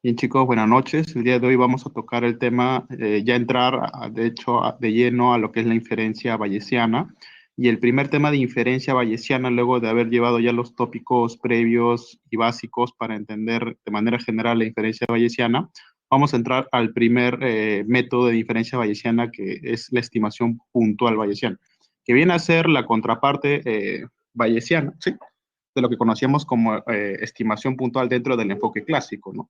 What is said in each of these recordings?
Bien, chicos, buenas noches. El día de hoy vamos a tocar el tema, ya entrar, de hecho, de lleno a lo que es la inferencia bayesiana. Y el primer tema de inferencia bayesiana, luego de haber llevado ya los tópicos previos y básicos para entender de manera general la inferencia bayesiana, vamos a entrar al primer método de inferencia bayesiana, que es la estimación puntual bayesiana, que viene a ser la contraparte bayesiana, ¿sí? De lo que conocíamos como estimación puntual dentro del enfoque clásico, ¿no?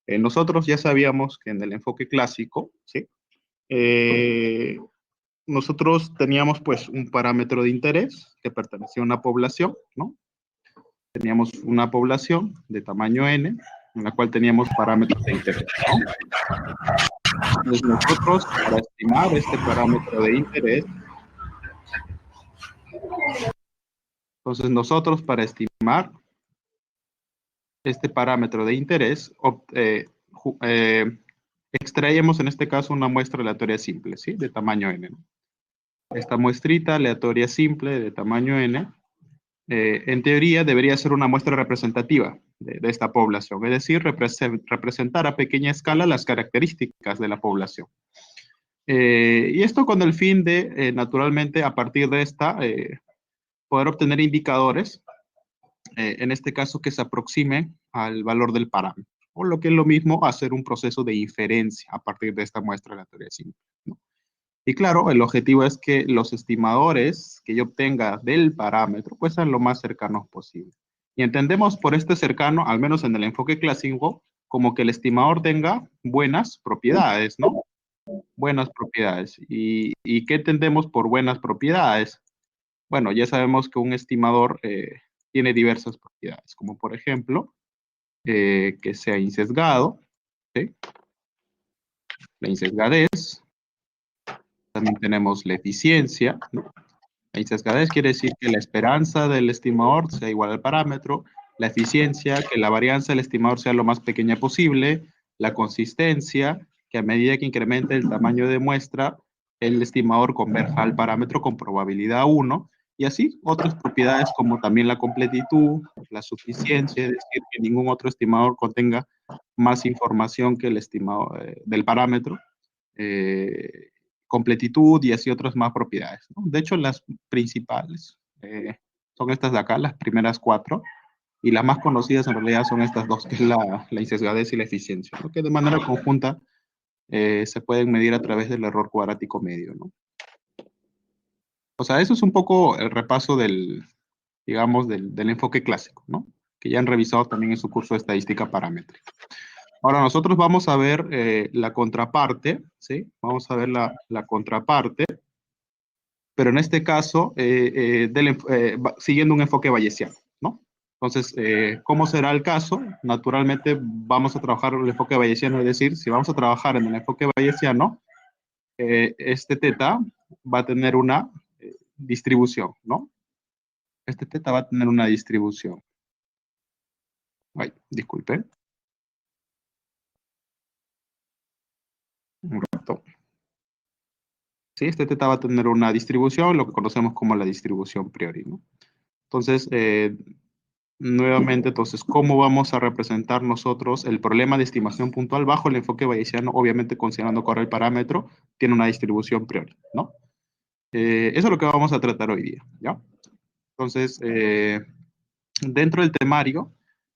Nosotros ya sabíamos que en el enfoque clásico, ¿sí? Eh, nosotros teníamos pues un parámetro de interés que pertenecía a una población, ¿no? Teníamos una población de tamaño n, en la cual teníamos parámetros de interés, ¿no? Entonces nosotros, para estimar este parámetro de interés, este parámetro de interés, extraemos en este caso una muestra aleatoria simple, ¿sí? De tamaño n, ¿no? Esta muestrita aleatoria simple de tamaño n, en teoría debería ser una muestra representativa de esta población, es decir, representar a pequeña escala las características de la población. Y esto con el fin de, naturalmente, a partir de esta, poder obtener indicadores, en este caso que se aproximen al valor del parámetro, o lo que es lo mismo, hacer un proceso de inferencia a partir de esta muestra aleatoria simple, ¿no? Y claro, el objetivo es que los estimadores que yo obtenga del parámetro pues sean lo más cercanos posible. Y entendemos por este cercano, al menos en el enfoque clásico, como que el estimador tenga buenas propiedades, ¿no? Buenas propiedades. ¿Y qué entendemos por buenas propiedades? Bueno, ya sabemos que un estimador tiene diversas propiedades, como por ejemplo, que sea insesgado, ¿sí? La insesgadez. También tenemos la eficiencia, ¿no? La insesgadez quiere decir que la esperanza del estimador sea igual al parámetro, la eficiencia, que la varianza del estimador sea lo más pequeña posible, la consistencia, que a medida que incremente el tamaño de muestra, el estimador converja al parámetro con probabilidad 1, y así otras propiedades como también la completitud, la suficiencia, es decir, que ningún otro estimador contenga más información que el estimado del parámetro, eh, completitud y así otras más propiedades, ¿no? De hecho, las principales son estas de acá, las primeras cuatro, y las más conocidas en realidad son estas dos, que es la insesgadez y la eficiencia, ¿no? Que de manera conjunta se pueden medir a través del error cuadrático medio, ¿no? O sea, eso es un poco el repaso del, digamos, del enfoque clásico, ¿no? Que ya han revisado también en su curso de estadística paramétrica. Ahora nosotros vamos a ver la contraparte, ¿sí? Vamos a ver la contraparte, pero en este caso siguiendo un enfoque bayesiano, ¿no? Entonces, ¿cómo será el caso? Naturalmente vamos a trabajar el enfoque bayesiano, es decir, si vamos a trabajar en el enfoque bayesiano, este teta va a tener una distribución, ¿no? Este teta va a tener una distribución. Ay, disculpen. Un rato. Sí, este teta va a tener una distribución, lo que conocemos como la distribución priori, ¿no? Entonces, nuevamente, entonces, ¿cómo vamos a representar nosotros el problema de estimación puntual bajo el enfoque bayesiano? Obviamente, considerando que ahora el parámetro tiene una distribución priori, ¿no? Eso es lo que vamos a tratar hoy día, ¿ya? Entonces, dentro del temario,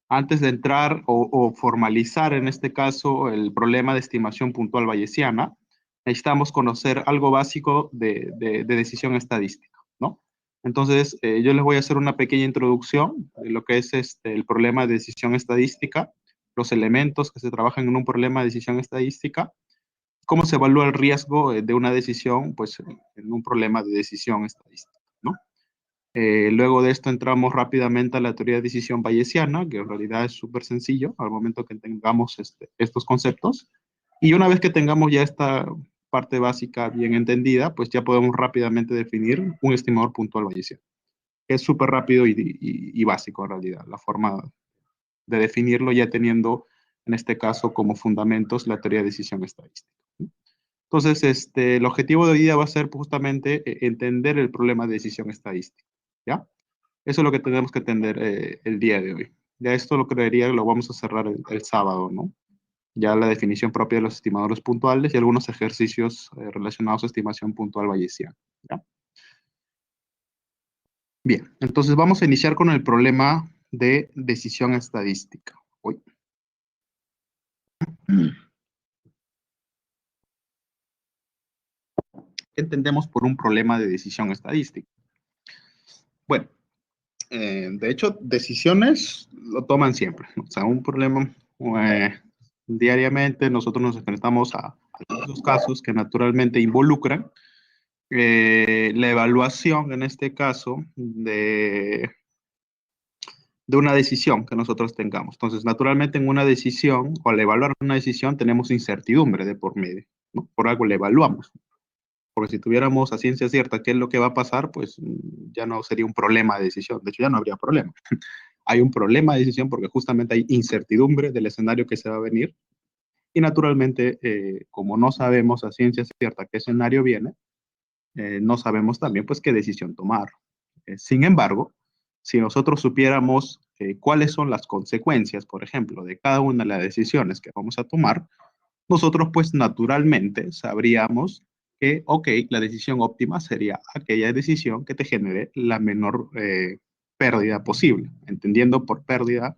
antes de entrar o formalizar en este caso el problema de estimación puntual bayesiana, necesitamos conocer algo básico de decisión estadística, ¿no? Entonces, yo les voy a hacer una pequeña introducción de lo que es el problema de decisión estadística, los elementos que se trabajan en un problema de decisión estadística, cómo se evalúa el riesgo de una decisión, pues, en un problema de decisión estadística, ¿no? Luego de esto entramos rápidamente a la teoría de decisión bayesiana, que en realidad es súper sencillo al momento que tengamos estos conceptos. Y una vez que tengamos ya esta parte básica bien entendida, pues ya podemos rápidamente definir un estimador puntual bayesiano. Es súper rápido y básico en realidad, la forma de definirlo ya teniendo en este caso como fundamentos la teoría de decisión estadística. Entonces, el objetivo de hoy día va a ser justamente entender el problema de decisión estadística, ¿ya? Eso es lo que tenemos que entender el día de hoy. Ya esto lo creería que lo vamos a cerrar el sábado, ¿no? ya la definición propia de los estimadores puntuales y algunos ejercicios relacionados a estimación puntual bayesiana. ¿Ya? Bien, entonces vamos a iniciar con el problema de decisión estadística. Uy. ¿Qué entendemos por un problema de decisión estadística? Bueno, de hecho, decisiones lo toman siempre, ¿no? O sea, un problema, eh, diariamente nosotros nos enfrentamos a esos casos que naturalmente involucran la evaluación, en este caso, de una decisión que nosotros tengamos. Entonces, naturalmente en una decisión, o al evaluar una decisión, tenemos incertidumbre de por medio, ¿no? Por algo la evaluamos. Porque si tuviéramos a ciencia cierta qué es lo que va a pasar, pues ya no sería un problema de decisión. De hecho, ya no habría problema. Hay un problema de decisión porque justamente hay incertidumbre del escenario que se va a venir. Y naturalmente, como no sabemos a ciencia cierta qué escenario viene, no sabemos también pues qué decisión tomar. Sin embargo, si nosotros supiéramos cuáles son las consecuencias, por ejemplo, de cada una de las decisiones que vamos a tomar, nosotros pues naturalmente sabríamos que, ok, la decisión óptima sería aquella decisión que te genere la menor pérdida posible, entendiendo por pérdida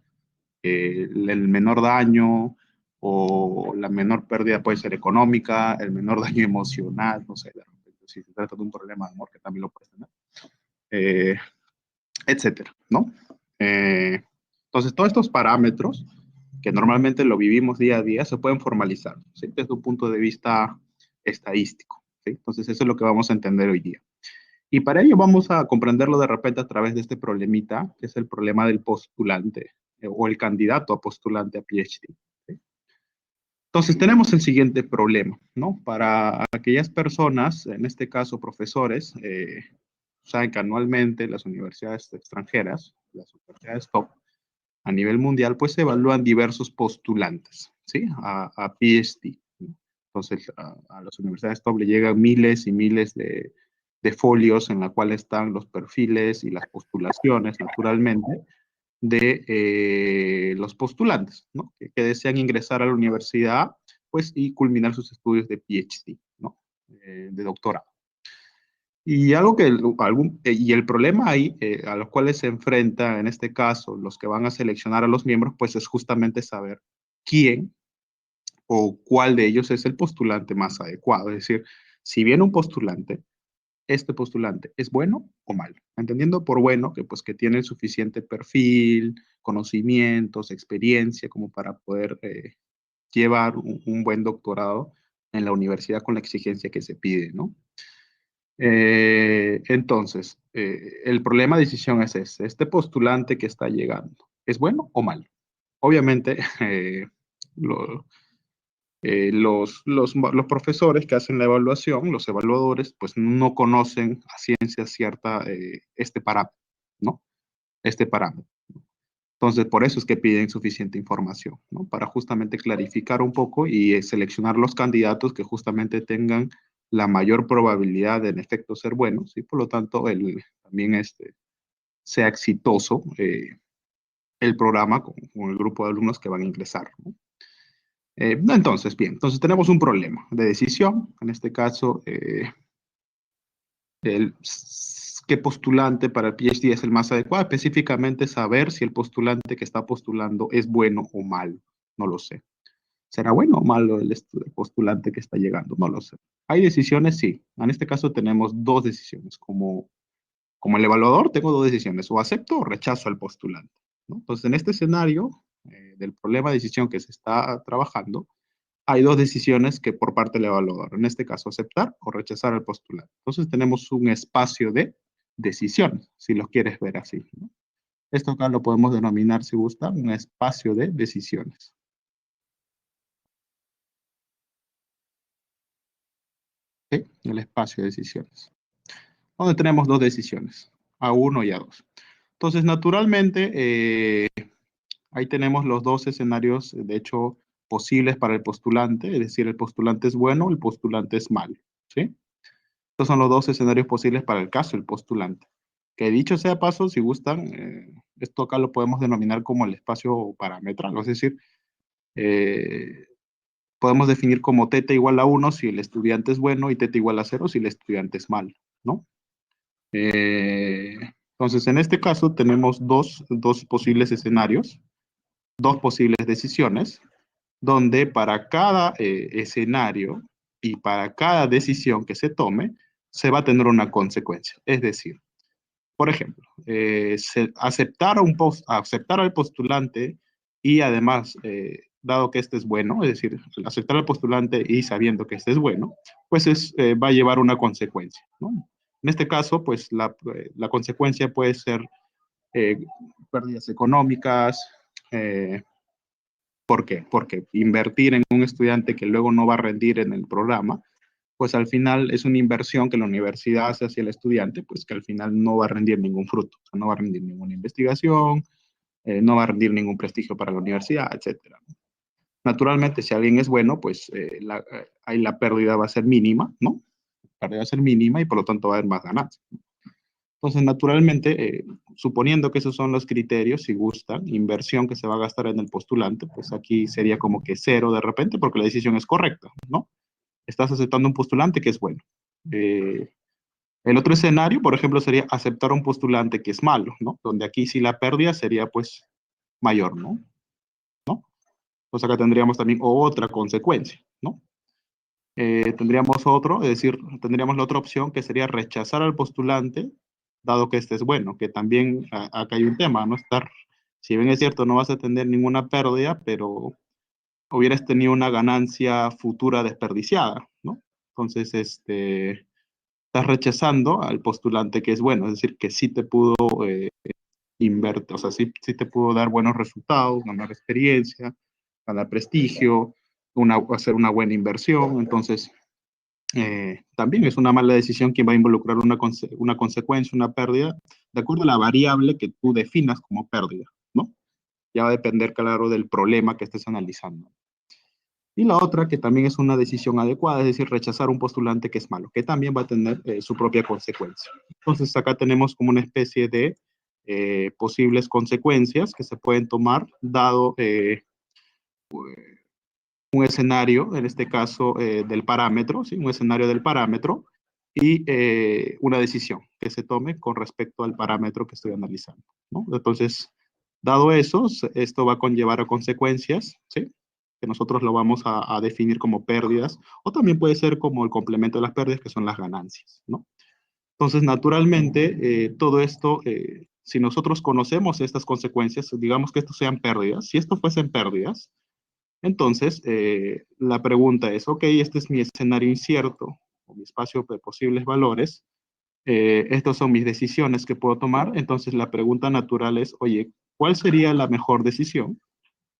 el menor daño o la menor pérdida puede ser económica, el menor daño emocional, no sé, de repente, si se trata de un problema de amor que también lo puedes tener, eh, etcétera, ¿no? Entonces, todos estos parámetros que normalmente lo vivimos día a día se pueden formalizar, ¿sí? Desde un punto de vista estadístico, ¿sí? Entonces, eso es lo que vamos a entender hoy día. Y para ello vamos a comprenderlo de repente a través de este problemita, que es el problema del postulante o el candidato a postulante a PhD. ¿Sí? Entonces tenemos el siguiente problema, ¿no? Para aquellas personas, en este caso profesores, saben que anualmente las universidades extranjeras, las universidades top, a nivel mundial, pues se evalúan diversos postulantes, ¿sí? A PhD. ¿No? Entonces, a las universidades top le llegan miles y miles de folios en la cual están los perfiles y las postulaciones, naturalmente, de los postulantes, ¿no? Que desean ingresar a la universidad, pues, y culminar sus estudios de PhD, ¿no? De doctorado. Y algo que y el problema ahí a los cuales se enfrenta en este caso los que van a seleccionar a los miembros, pues es justamente saber quién o cuál de ellos es el postulante más adecuado. Es decir, si viene un postulante, este postulante es bueno o malo. Entendiendo por bueno que pues que tiene suficiente perfil, conocimientos, experiencia como para poder llevar un buen doctorado en la universidad con la exigencia que se pide, ¿no? Entonces, el problema de decisión es ese. Este postulante que está llegando, ¿es bueno o malo? Obviamente, lo- los profesores que hacen la evaluación, los evaluadores, pues no conocen a ciencia cierta este parámetro, ¿no? Este parámetro. Entonces, por eso es que piden suficiente información, ¿no? Para justamente clarificar un poco y seleccionar los candidatos que justamente tengan la mayor probabilidad de en efecto ser buenos y por lo tanto también sea exitoso el programa con el grupo de alumnos que van a ingresar, ¿no? Entonces, bien, entonces tenemos un problema de decisión, en este caso, el, qué postulante para el PhD es el más adecuado, específicamente saber si el postulante que está postulando es bueno o malo, no lo sé. ¿Será bueno o malo el postulante que está llegando? No lo sé. ¿Hay decisiones? Sí. En este caso tenemos dos decisiones. Como el evaluador tengo dos decisiones, o acepto o rechazo al postulante, ¿no? Entonces, en este escenario del problema de decisión que se está trabajando, hay dos decisiones que por parte del evaluador, en este caso aceptar o rechazar al postulante. Entonces tenemos un espacio de decisión, si lo quieres ver así, ¿no? Esto acá lo podemos denominar, si gusta, un espacio de decisiones. ¿Sí? El espacio de decisiones. Donde tenemos dos decisiones, A1 y A2. Entonces, naturalmente, ahí tenemos los dos escenarios, de hecho, posibles para el postulante, es decir, el postulante es bueno, el postulante es malo, ¿sí? Estos son los dos escenarios posibles para el caso del postulante. Que dicho sea paso, si gustan, esto acá lo podemos denominar como el espacio parametral, es decir, podemos definir como teta igual a 1 si el estudiante es bueno y teta igual a 0 si el estudiante es malo, ¿no? Entonces, en este caso tenemos dos posibles escenarios, dos posibles decisiones, donde para cada escenario y para cada decisión que se tome, se va a tener una consecuencia. Es decir, por ejemplo, aceptar al postulante y además, dado que este es bueno, es decir, aceptar al postulante y sabiendo que este es bueno, pues va a llevar una consecuencia, ¿no? En este caso, pues la consecuencia puede ser eh, pérdidas económicas. ¿Por qué? Porque invertir en un estudiante que luego no va a rendir en el programa, pues al final es una inversión que la universidad hace hacia el estudiante, pues que al final no va a rendir ningún fruto, o sea, no va a rendir ninguna investigación, no va a rendir ningún prestigio para la universidad, etcétera. Naturalmente, si alguien es bueno, pues ahí la pérdida va a ser mínima, ¿no? La pérdida va a ser mínima y por lo tanto va a haber más ganancias. Entonces, naturalmente, suponiendo que esos son los criterios, si gustan, inversión que se va a gastar en el postulante, pues aquí sería como que cero de repente porque la decisión es correcta, ¿no? Estás aceptando un postulante que es bueno. Eh, el otro escenario, por ejemplo, sería aceptar un postulante que es malo, ¿no? Donde aquí sí la pérdida sería pues mayor, ¿no? O sea que tendríamos también otra consecuencia, ¿no? Tendríamos otro, es decir, tendríamos la otra opción que sería rechazar al postulante, dado que este es bueno, que también acá hay un tema, ¿no? Si bien es cierto, no vas a tener ninguna pérdida, pero hubieras tenido una ganancia futura desperdiciada, ¿no? Entonces, estás rechazando al postulante que es bueno, es decir, que sí te pudo invertir, o sea, sí te pudo dar buenos resultados, ganar experiencia, ganar prestigio, hacer una buena inversión. Entonces, también es una mala decisión que va a involucrar una consecuencia, una pérdida, de acuerdo a la variable que tú definas como pérdida, ¿no? Ya va a depender, claro, del problema que estés analizando. Y la otra, que también es una decisión adecuada, es decir, rechazar un postulante que es malo, que también va a tener su propia consecuencia. Entonces, acá tenemos como una especie de posibles consecuencias que se pueden tomar, dado un escenario, en este caso del parámetro, ¿sí? Un escenario del parámetro y una decisión que se tome con respecto al parámetro que estoy analizando, ¿no? Entonces, dado eso, esto va a conllevar a consecuencias, ¿sí? Que nosotros lo vamos a definir como pérdidas, o también puede ser como el complemento de las pérdidas, que son las ganancias, ¿no? Entonces, naturalmente, todo esto, si nosotros conocemos estas consecuencias, digamos que estos sean pérdidas, si esto fuesen pérdidas, entonces, la pregunta es, ok, este es mi escenario incierto, o mi espacio de posibles valores, estas son mis decisiones que puedo tomar, entonces la pregunta natural es, oye, ¿cuál sería la mejor decisión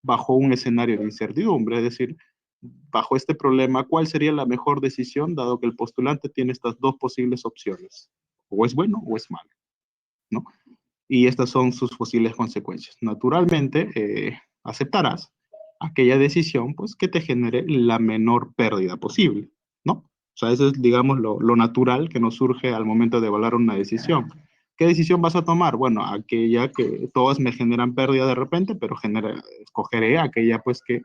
bajo un escenario de incertidumbre? Es decir, bajo este problema, ¿cuál sería la mejor decisión dado que el postulante tiene estas dos posibles opciones? O es bueno o es malo, ¿no? Y estas son sus posibles consecuencias. Naturalmente, aceptarás aquella decisión pues, que te genere la menor pérdida posible, ¿no? O sea, eso es, digamos, lo natural que nos surge al momento de evaluar una decisión. ¿Qué decisión vas a tomar? Bueno, aquella que todas me generan pérdida de repente, pero escogeré aquella pues que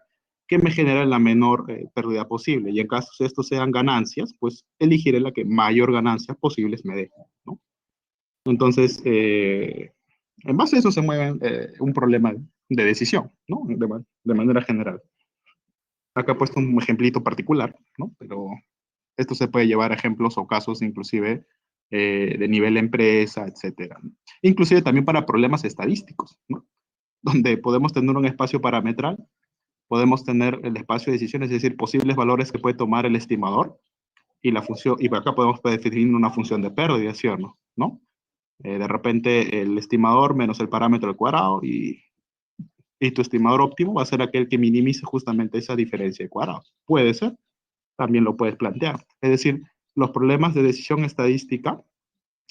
me genera la menor pérdida posible. Y en caso de estos sean ganancias, pues elegiré la que mayor ganancias posibles me deje, ¿no? Entonces, en base a eso se mueve un problema de decisión, ¿no? De manera general. Acá he puesto un ejemplito particular, ¿no? Pero esto se puede llevar a ejemplos o casos inclusive de nivel empresa, etcétera, ¿no? Inclusive también para problemas estadísticos, ¿no? Donde podemos tener un espacio parametral, podemos tener el espacio de decisiones, es decir, posibles valores que puede tomar el estimador y la función, y acá podemos definir una función de pérdida, ¿sí o no? ¿No? De repente el estimador menos el parámetro al cuadrado y tu estimador óptimo va a ser aquel que minimice justamente esa diferencia de cuadrados. Puede ser, también lo puedes plantear. Es decir, los problemas de decisión estadística,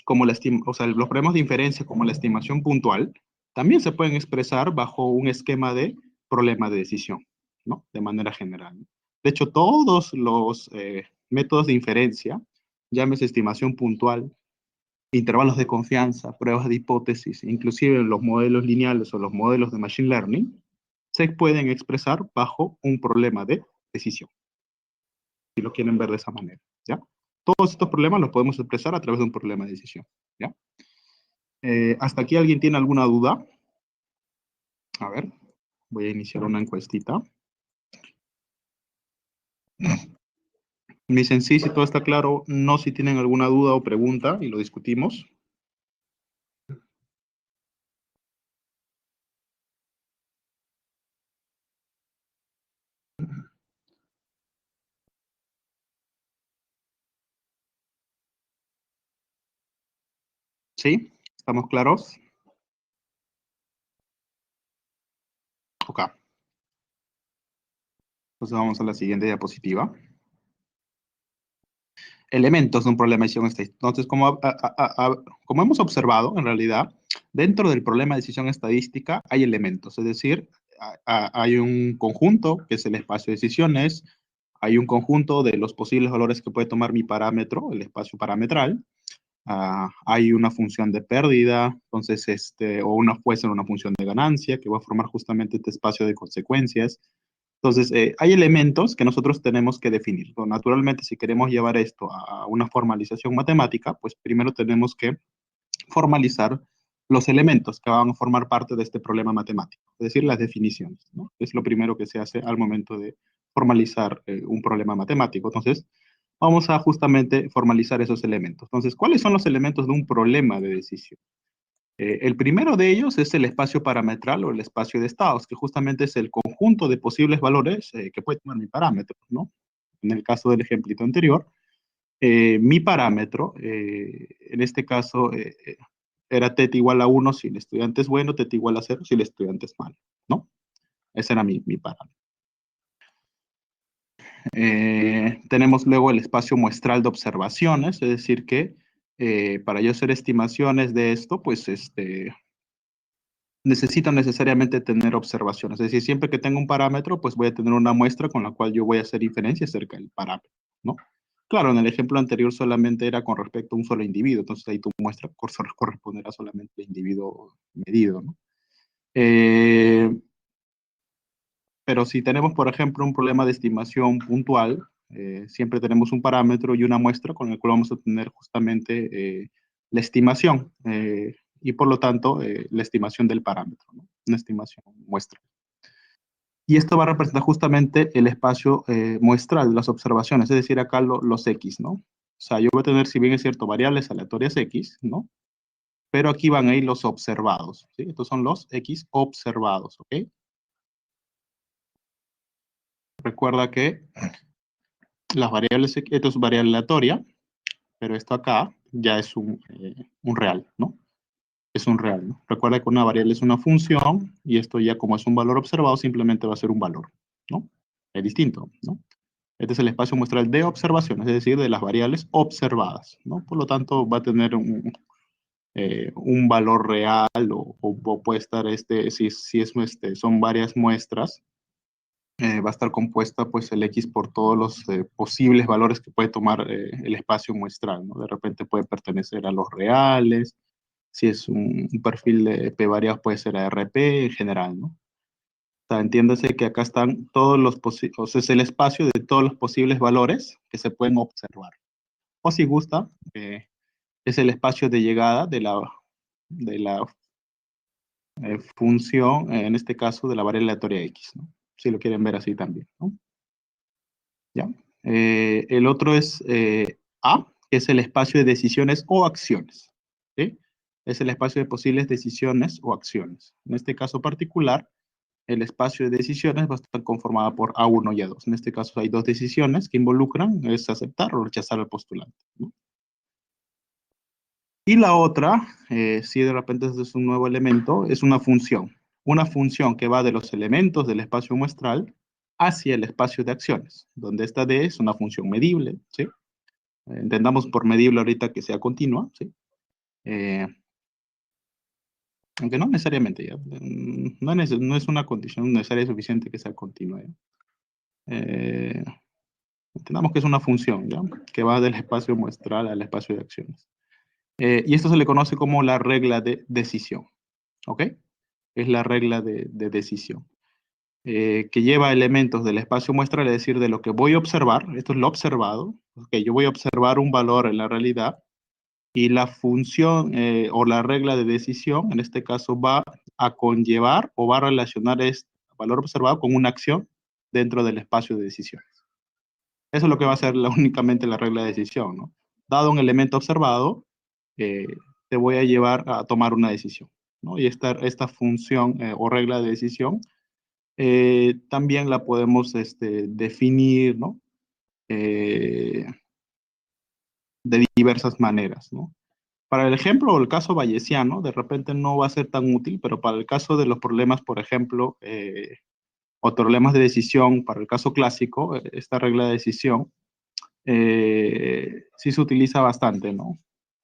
como o sea, los problemas de inferencia como la estimación puntual, también se pueden expresar bajo un esquema de problema de decisión, ¿no? De manera general. De hecho, todos los métodos de inferencia, llámese estimación puntual, intervalos de confianza, pruebas de hipótesis, inclusive los modelos lineales o los modelos de machine learning, se pueden expresar bajo un problema de decisión. si lo quieren ver de esa manera, ¿ya? Todos estos problemas los podemos expresar a través de un problema de decisión, ¿ya? ¿Hasta aquí alguien tiene alguna duda? A ver, voy a iniciar una encuestita. Me dicen sí, si todo está claro, no si tienen alguna duda o pregunta y lo discutimos. ¿Sí? ¿Estamos claros? Ok. Entonces vamos a la siguiente diapositiva. Elementos de un problema de decisión estadística. Entonces, como hemos observado, en realidad, dentro del problema de decisión estadística hay elementos, es decir, hay un conjunto que es el espacio de decisiones, hay un conjunto de los posibles valores que puede tomar mi parámetro, el espacio parametral, hay una función de pérdida, entonces, puede ser una función de ganancia que va a formar justamente este espacio de consecuencias. Entonces, hay elementos que nosotros tenemos que definir. Naturalmente, si queremos llevar esto a una formalización matemática, pues primero tenemos que formalizar los elementos que van a formar parte de este problema matemático, es decir, las definiciones, ¿no? Es lo primero que se hace al momento de formalizar un problema matemático. Entonces, vamos a justamente formalizar esos elementos. Entonces, ¿cuáles son los elementos de un problema de decisión? El primero de ellos es el espacio parametral o el espacio de estados, que justamente es el conjunto de posibles valores que puede tomar mi parámetro, ¿no? En el caso del ejemplito anterior, mi parámetro, en este caso, era teta igual a 1 si el estudiante es bueno, teta igual a 0 si el estudiante es malo, ¿no? Ese era mi parámetro. Tenemos luego el espacio muestral de observaciones, es decir que para yo hacer estimaciones de esto, pues necesito necesariamente tener observaciones. Es decir, siempre que tengo un parámetro, pues voy a tener una muestra con la cual yo voy a hacer inferencia acerca del parámetro, ¿no? Claro, en el ejemplo anterior solamente era con respecto a un solo individuo, entonces ahí tu muestra corresponderá solamente al individuo medido, ¿no? Pero si tenemos, por ejemplo, un problema de estimación puntual, siempre tenemos un parámetro y una muestra con el cual vamos a obtener justamente la estimación y por lo tanto la estimación del parámetro, ¿no? Una estimación muestra. Y esto va a representar justamente el espacio muestral de las observaciones, es decir, acá los X, ¿no? O sea, yo voy a tener, si bien es cierto, variables aleatorias X, ¿no? Pero aquí van a ir los observados, ¿sí? Estos son los X observados, ¿ok? Recuerda que las variables, esto es variable aleatoria, pero esto acá ya es un real, ¿no? Es un real, ¿no? Recuerda que una variable es una función y esto ya como es un valor observado simplemente va a ser un valor, ¿no? Es distinto, ¿no? Este es el espacio muestral de observaciones, es decir, de las variables observadas, ¿no? Por lo tanto, va a tener un valor real o puede estar, si es, son varias muestras, va a estar compuesta pues el X por todos los posibles valores que puede tomar el espacio muestral, ¿no? De repente puede pertenecer a los reales, si es un perfil de P variables puede ser ARP en general, ¿no? O sea, entiéndase que acá están todos los posibles, o sea, es el espacio de todos los posibles valores que se pueden observar. O si gusta, es el espacio de llegada de la función, en este caso de la variable aleatoria X, ¿no? Si lo quieren ver así también, ¿no? ¿Ya? El otro es A, que es el espacio de decisiones o acciones, ¿sí? Es el espacio de posibles decisiones o acciones. En este caso particular, el espacio de decisiones va a estar conformado por A1 y A2. En este caso hay dos decisiones que involucran, es aceptar o rechazar al postulante, ¿no? Y la otra, si de repente este es un nuevo elemento, es una función. Una función que va de los elementos del espacio muestral hacia el espacio de acciones, donde esta D es una función medible, ¿sí? Entendamos por medible ahorita que sea continua, ¿sí? Aunque no necesariamente, ¿ya? No es una condición necesaria y suficiente que sea continua, ¿ya? Entendamos que es una función, ¿ya? Que va del espacio muestral al espacio de acciones. Y esto se le conoce como la regla de decisión, ¿ok? Es la regla de decisión. que lleva elementos del espacio muestra, es decir, de lo que voy a observar, esto es lo observado, okay, yo voy a observar un valor en la realidad, y la función o la regla de decisión, en este caso, va a conllevar o va a relacionar este valor observado con una acción dentro del espacio de decisiones. Eso es lo que va a ser únicamente la regla de decisión, ¿no? Dado un elemento observado, eh, te voy a llevar a tomar una decisión, ¿no? Y esta función o regla de decisión también la podemos definir, ¿no? De diversas maneras, ¿no? Para el ejemplo o el caso bayesiano, de repente no va a ser tan útil, pero para el caso de los problemas, por ejemplo, o problemas de decisión, para el caso clásico, esta regla de decisión, sí se utiliza bastante, ¿no?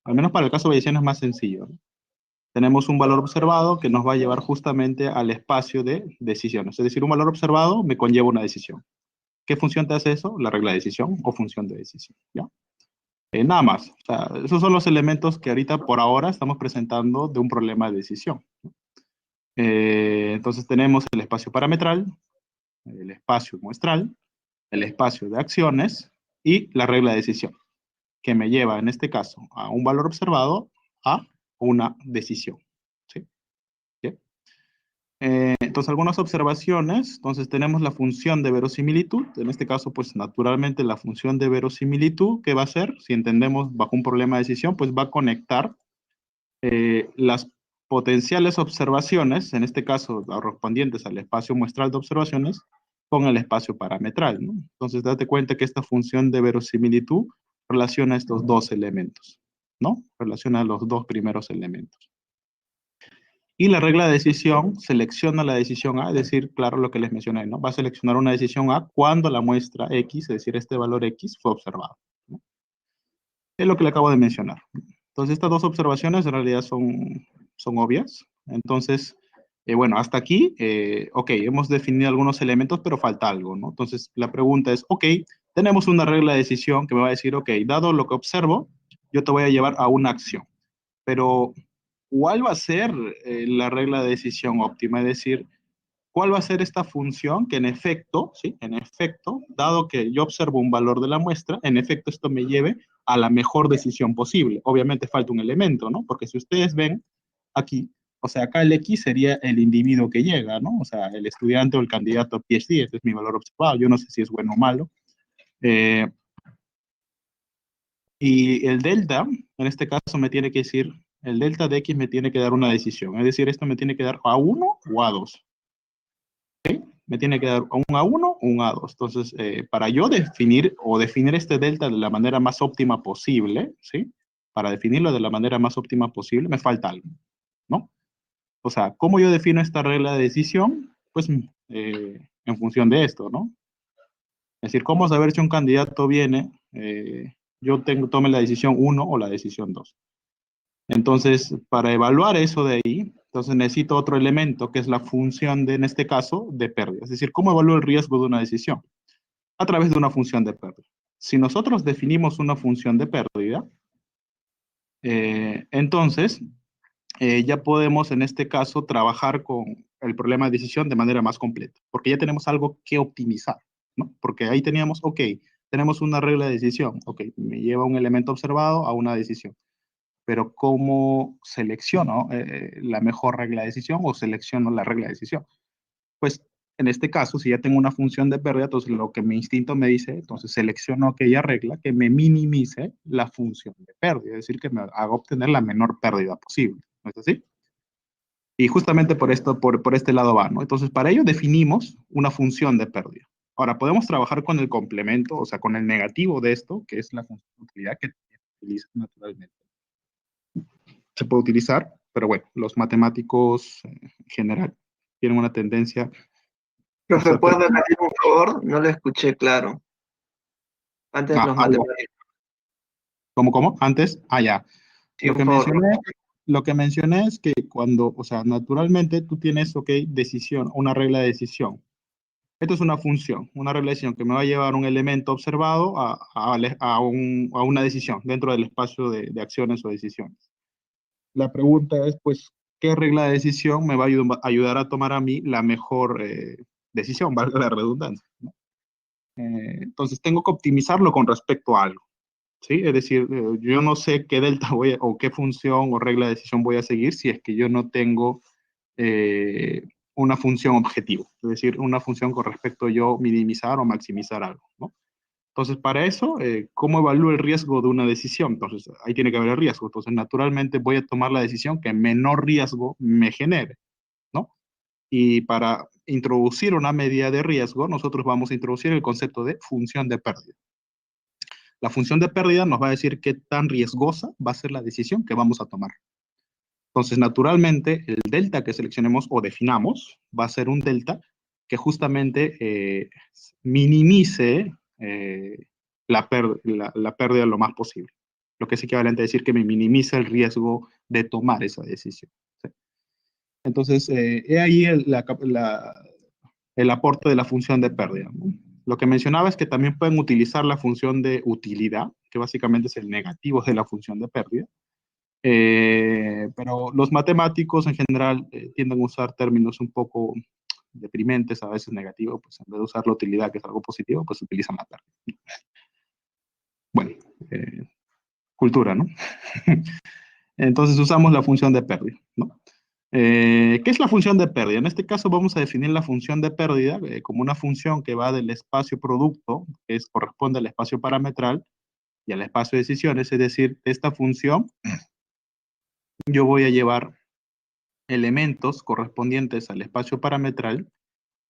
Al menos para el caso bayesiano es más sencillo, ¿no? Tenemos un valor observado que nos va a llevar justamente al espacio de decisiones. Es decir, un valor observado me conlleva una decisión. ¿Qué función te hace eso? La regla de decisión o función de decisión, ¿ya? Nada más. O sea, esos son los elementos que ahorita por ahora estamos presentando de un problema de decisión. Entonces tenemos el espacio parametral, el espacio muestral, el espacio de acciones y la regla de decisión, que me lleva en este caso a un valor observado a una decisión. ¿Sí? ¿Sí? Entonces, algunas observaciones. Entonces, tenemos la función de verosimilitud. En este caso, pues, naturalmente, la función de verosimilitud, ¿qué va a hacer? Si entendemos bajo un problema de decisión, pues, va a conectar las potenciales observaciones, en este caso, correspondientes al espacio muestral de observaciones, con el espacio parametral, ¿no? Entonces, date cuenta que esta función de verosimilitud relaciona estos dos elementos, ¿no? Relaciona los dos primeros elementos. Y la regla de decisión selecciona la decisión A, es decir, claro lo que les mencioné, ¿no? Va a seleccionar una decisión A cuando la muestra X, es decir, este valor X, fue observado, ¿no? Es lo que le acabo de mencionar. Entonces, estas dos observaciones en realidad son obvias. Entonces, bueno, hasta aquí, ok, hemos definido algunos elementos, pero falta algo, ¿no? Entonces, la pregunta es, ok, tenemos una regla de decisión que me va a decir, ok, dado lo que observo, yo te voy a llevar a una acción. Pero, ¿cuál va a ser la regla de decisión óptima? Es decir, ¿cuál va a ser esta función que en efecto, sí, en efecto, dado que yo observo un valor de la muestra, en efecto esto me lleve a la mejor decisión posible? Obviamente falta un elemento, ¿no? Porque si ustedes ven aquí, o sea, acá el X sería el individuo que llega, ¿no? O sea, el estudiante o el candidato a PhD, este es mi valor observado, yo no sé si es bueno o malo. Eh, y el delta, en este caso me tiene que decir, el delta de X me tiene que dar una decisión, es decir, esto me tiene que dar A1 o A2. Me tiene que dar un A1 o un A2. Entonces, para yo definir o definir este delta de la manera más óptima posible, ¿sí? Para definirlo de la manera más óptima posible, me falta algo, ¿no? O sea, ¿cómo yo defino esta regla de decisión? Pues en función de esto, ¿no? Es decir, ¿cómo saber si un candidato viene? Tome la decisión 1 o la decisión 2. Entonces, para evaluar eso de ahí, entonces necesito otro elemento que es la función de, en este caso, de pérdida. Es decir, ¿cómo evalúo el riesgo de una decisión? A través de una función de pérdida. Si nosotros definimos una función de pérdida, entonces ya podemos en este caso trabajar con el problema de decisión de manera más completa, porque ya tenemos algo que optimizar, ¿no? Porque ahí teníamos, ok, tenemos una regla de decisión, ok, me lleva un elemento observado a una decisión, pero ¿cómo selecciono la mejor regla de decisión o selecciono la regla de decisión? Pues en este caso, si ya tengo una función de pérdida, entonces lo que mi instinto me dice, entonces selecciono aquella regla que me minimice la función de pérdida, es decir, que me haga obtener la menor pérdida posible, ¿no es así? Y justamente por esto, por este lado va, ¿no? Entonces, para ello definimos una función de pérdida. Ahora, podemos trabajar con el complemento, o sea, con el negativo de esto, que es la función de utilidad que se utiliza naturalmente. Se puede utilizar, pero bueno, los matemáticos en general tienen una tendencia a Profe, ser ¿puedes repetir, por favor? No lo escuché claro. Antes los algo. matemáticos. ¿Cómo? Antes, ya. Sí, Lo por que favor. mencioné, lo que mencioné es que cuando, o sea, naturalmente tú tienes, ok, decisión, una regla de decisión. Esto es una función, una regla de decisión que me va a llevar un elemento observado a una decisión dentro del espacio de acciones o decisiones. La pregunta es, pues, ¿qué regla de decisión me va a ayudar a tomar a mí la mejor decisión, valga la redundancia, ¿no? Entonces tengo que optimizarlo con respecto a algo, ¿sí? Es decir, yo no sé qué delta o qué función o regla de decisión voy a seguir si es que yo no tengo eh, una función objetivo, es decir, una función con respecto a yo minimizar o maximizar algo, ¿no? Entonces, para eso, ¿cómo evalúo el riesgo de una decisión? Entonces, ahí tiene que haber el riesgo. Entonces, naturalmente voy a tomar la decisión que menor riesgo me genere, ¿no? Y para introducir una medida de riesgo, nosotros vamos a introducir el concepto de función de pérdida. La función de pérdida nos va a decir qué tan riesgosa va a ser la decisión que vamos a tomar. Entonces, naturalmente, el delta que seleccionemos o definamos va a ser un delta que justamente minimice la pérdida lo más posible. Lo que es equivalente a decir que me minimiza el riesgo de tomar esa decisión, ¿sí? Entonces, he ahí el aporte de la función de pérdida, ¿no? Lo que mencionaba es que también pueden utilizar la función de utilidad, que básicamente es el negativo de la función de pérdida. Pero los matemáticos en general tienden a usar términos un poco deprimentes, a veces negativos, pues en vez de usar la utilidad, que es algo positivo, pues utilizan la pérdida. Bueno, cultura, ¿no? Entonces usamos la función de pérdida, ¿no? ¿Qué es la función de pérdida? En este caso vamos a definir la función de pérdida como una función que va del espacio producto, que corresponde al espacio parametral, y al espacio de decisiones, es decir, de esta función yo voy a llevar elementos correspondientes al espacio parametral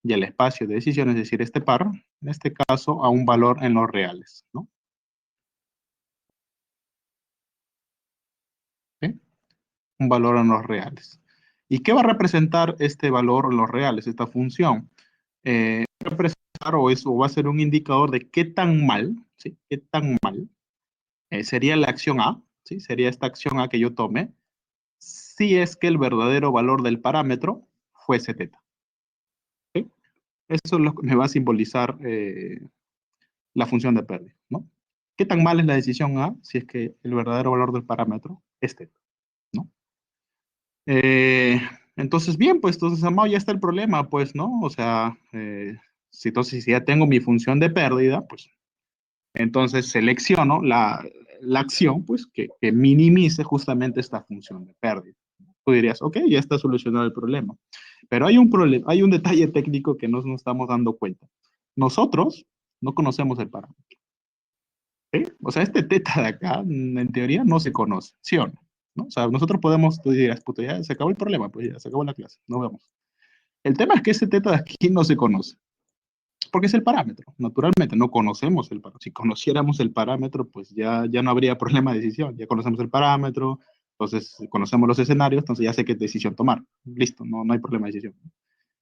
y al espacio de decisiones, es decir, este par, en este caso, a un valor en los reales, ¿no? ¿Sí? Un valor en los reales. ¿Y qué va a representar este valor en los reales, esta función? Va a representar o va a ser un indicador de qué tan mal, ¿sí? Qué tan mal sería la acción A, ¿sí? Sería esta acción A que yo tome, si es que el verdadero valor del parámetro fuese teta. ¿Sí? Eso es lo que me va a simbolizar la función de pérdida, ¿no? ¿Qué tan mal es la decisión A si es que el verdadero valor del parámetro es teta, ¿no? Eh, entonces, bien, pues entonces, amado, ya está el problema, pues, ¿no? O sea, entonces si ya tengo mi función de pérdida, pues, entonces selecciono la acción, pues, que minimice justamente esta función de pérdida. Tú dirías, ok, ya está solucionado el problema. Pero hay un problema, hay un detalle técnico que no nos estamos dando cuenta. Nosotros no conocemos el parámetro. ¿Sí? O sea, este teta de acá, en teoría, no se conoce, ¿sí o no? ¿No? O sea, nosotros podemos, tú dirás, puto, ya se acabó el problema, pues ya se acabó la clase, nos vemos. El tema es que este teta de aquí no se conoce, porque es el parámetro. Naturalmente, no conocemos el parámetro. Si conociéramos el parámetro, pues ya no habría problema de decisión. Ya conocemos el parámetro, entonces conocemos los escenarios, entonces ya sé qué decisión tomar. Listo, no hay problema de decisión.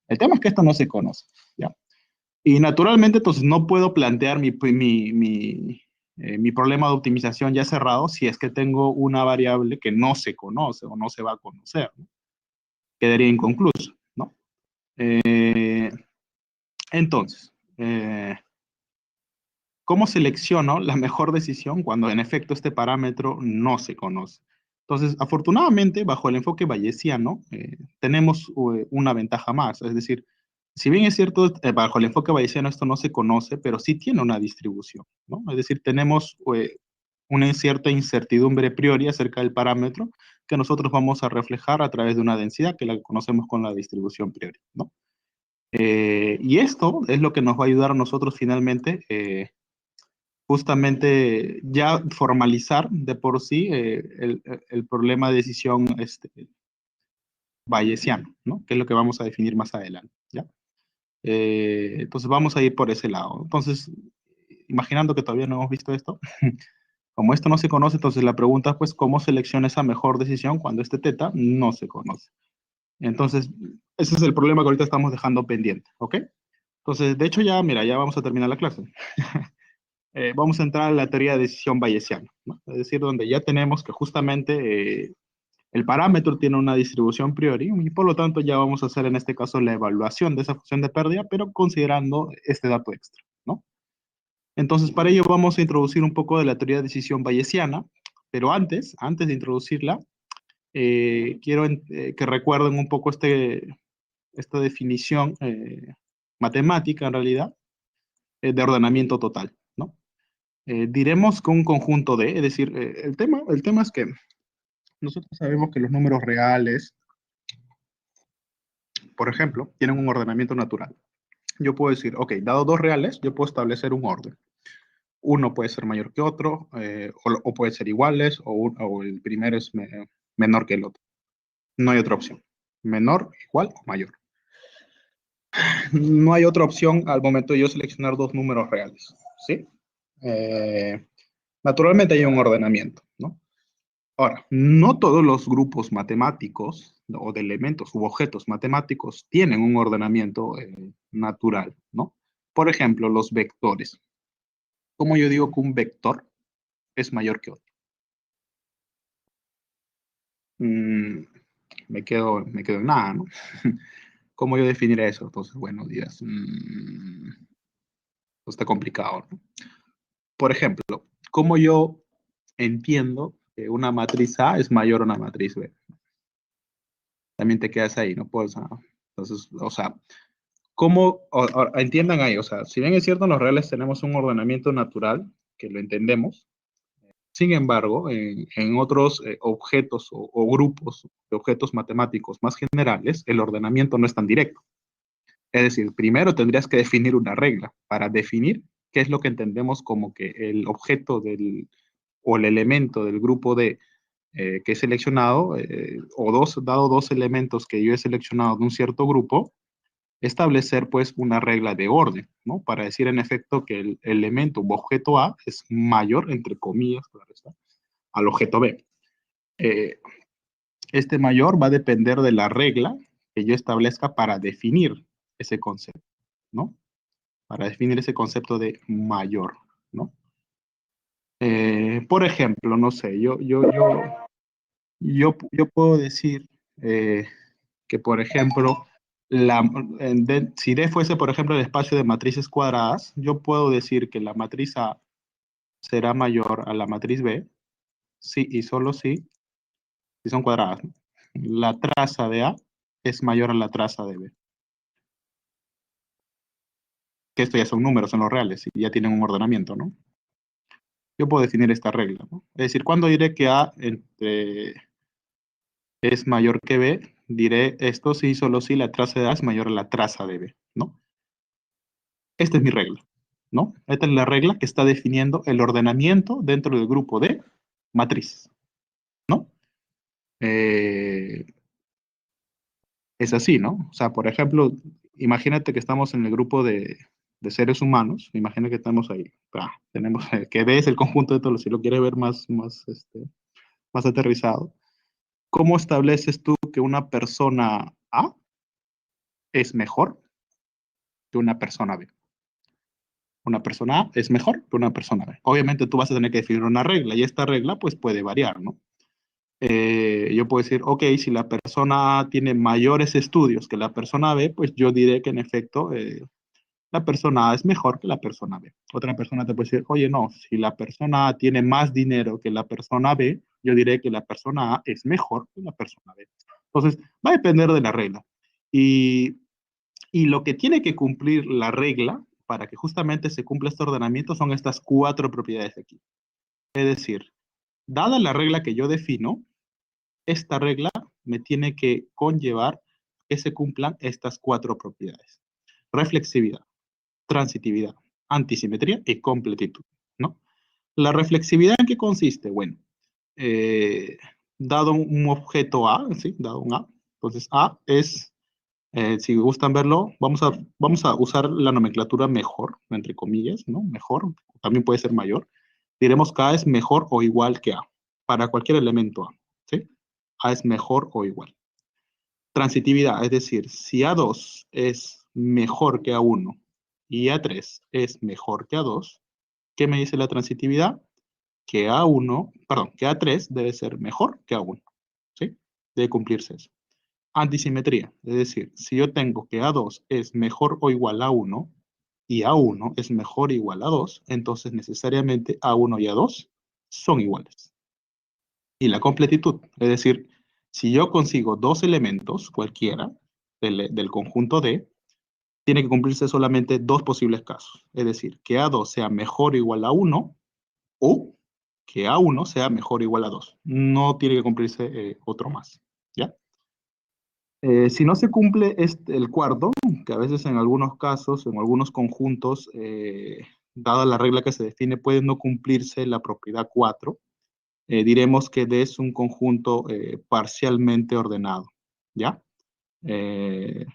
El tema es que esto no se conoce, ¿ya? Y naturalmente, entonces no puedo plantear mi problema de optimización ya cerrado si es que tengo una variable que no se conoce o no se va a conocer, ¿no? Quedaría inconcluso, ¿no? Entonces, ¿cómo selecciono la mejor decisión cuando en efecto este parámetro no se conoce? Entonces, afortunadamente, bajo el enfoque bayesiano, tenemos una ventaja más, es decir, si bien es cierto, bajo el enfoque bayesiano esto no se conoce, pero sí tiene una distribución, ¿no? Es decir, tenemos una cierta incertidumbre a priori acerca del parámetro que nosotros vamos a reflejar a través de una densidad que la conocemos con la distribución priori, ¿no? Y esto es lo que nos va a ayudar a nosotros finalmente justamente ya formalizar de por sí el problema de decisión bayesiano, ¿no? Que es lo que vamos a definir más adelante, ¿ya? Entonces vamos a ir por ese lado. Entonces, imaginando que todavía no hemos visto esto, como esto no se conoce, entonces la pregunta es, pues, ¿cómo selecciona esa mejor decisión cuando este teta no se conoce? Entonces, ese es el problema que ahorita estamos dejando pendiente, ¿ok? Entonces, de hecho ya, mira, ya vamos a terminar la clase. Vamos a entrar a la teoría de decisión bayesiana, ¿no? Es decir, donde ya tenemos que justamente el parámetro tiene una distribución priori y por lo tanto ya vamos a hacer en este caso la evaluación de esa función de pérdida, pero considerando este dato extra, ¿no? Entonces, para ello vamos a introducir un poco de la teoría de decisión bayesiana, pero antes de introducirla, quiero que recuerden un poco esta definición matemática en realidad, de ordenamiento total, ¿no? Diremos que un conjunto de, es decir, el tema es que nosotros sabemos que los números reales, por ejemplo, tienen un ordenamiento natural. Yo puedo decir, ok, dado dos reales, yo puedo establecer un orden. Uno puede ser mayor que otro, o puede ser iguales, o el primero es menor que el otro. No hay otra opción. Menor, igual o mayor. No hay otra opción al momento de yo seleccionar dos números reales, ¿sí? Naturalmente hay un ordenamiento, ¿no? Ahora, no todos los grupos matemáticos o de elementos u objetos matemáticos tienen un ordenamiento natural, ¿no? Por ejemplo, los vectores. ¿Cómo yo digo que un vector es mayor que otro? Mm, me quedo en nada, ¿no? ¿Cómo yo definiré eso? Entonces, bueno, dirás, está complicado, ¿no? Por ejemplo, ¿cómo yo entiendo que una matriz A es mayor a una matriz B? También te quedas ahí, ¿no? Pues, entonces, o sea, ¿cómo, entiendan ahí, o sea, si bien es cierto, en los reales tenemos un ordenamiento natural, que lo entendemos, sin embargo, en otros objetos o grupos de objetos matemáticos más generales, el ordenamiento no es tan directo. Es decir, primero tendrías que definir una regla para definir qué es lo que entendemos como que el objeto o el elemento del grupo de que he seleccionado, dado dos elementos que yo he seleccionado de un cierto grupo, establecer pues una regla de orden, ¿no? Para decir en efecto que el elemento u objeto A es mayor, entre comillas, claro está, al objeto B. Eh, este mayor va a depender de la regla que yo establezca para definir ese concepto, ¿no? Para definir ese concepto de mayor, ¿no? Por ejemplo, no sé, yo puedo decir eh, que, por ejemplo, si D fuese, por ejemplo, el espacio de matrices cuadradas, yo puedo decir que la matriz A será mayor a la matriz B, sí y solo si son cuadradas, ¿no? La traza de A es mayor a la traza de B. Que esto ya son números en los reales y ya tienen un ordenamiento, ¿no? Yo puedo definir esta regla, ¿no? Es decir, cuando diré que A es mayor que B, diré esto sí, solo si la traza de A es mayor a la traza de B, ¿no? Esta es mi regla, ¿no? Esta es la regla que está definiendo el ordenamiento dentro del grupo de matrices, ¿no? Eh, es así, ¿no? O sea, por ejemplo, imagínate que estamos en el grupo de seres humanos, imagina que estamos ahí, tenemos que D es el conjunto de todos, si lo quieres ver más aterrizado. ¿Cómo estableces tú que una persona A es mejor que una persona B? Una persona A es mejor que una persona B. Obviamente tú vas a tener que definir una regla y esta regla pues puede variar, ¿no? Yo puedo decir, ok, si la persona A tiene mayores estudios que la persona B, pues yo diré que en efecto la persona A es mejor que la persona B. Otra persona te puede decir, oye, no, si la persona A tiene más dinero que la persona B, yo diré que la persona A es mejor que la persona B. Entonces, va a depender de la regla. Y, y lo que tiene que cumplir la regla para que justamente se cumpla este ordenamiento son estas cuatro propiedades de aquí. Es decir, dada la regla que yo defino, esta regla me tiene que conllevar que se cumplan estas cuatro propiedades. Reflexividad, transitividad, antisimetría y completitud, ¿no? La reflexividad, ¿en qué consiste? Bueno, dado un objeto A, ¿sí? Dado un A, entonces A es, si gustan verlo, vamos a usar la nomenclatura mejor, entre comillas, ¿no? Mejor, también puede ser mayor. Diremos que A es mejor o igual que A, para cualquier elemento A, ¿sí? A es mejor o igual. Transitividad, es decir, si A2 es mejor que A1 y A3 es mejor que A2, ¿qué me dice la transitividad? Que A1, perdón, que A3 debe ser mejor que A1, ¿sí? Debe cumplirse eso. Antisimetría, es decir, si yo tengo que A2 es mejor o igual a A1 y A1 es mejor o igual a A2, entonces necesariamente A1 y A2 son iguales. Y la completitud, es decir, si yo consigo dos elementos cualquiera del conjunto D, tiene que cumplirse solamente dos posibles casos. Es decir, que A2 sea mejor o igual a 1 o que A1 sea mejor o igual a 2. No tiene que cumplirse otro más. ¿Ya? Si no se cumple el cuarto, que a veces en algunos casos, en algunos conjuntos, dada la regla que se define, puede no cumplirse la propiedad 4, diremos que D es un conjunto parcialmente ordenado. ¿Ya? Eh,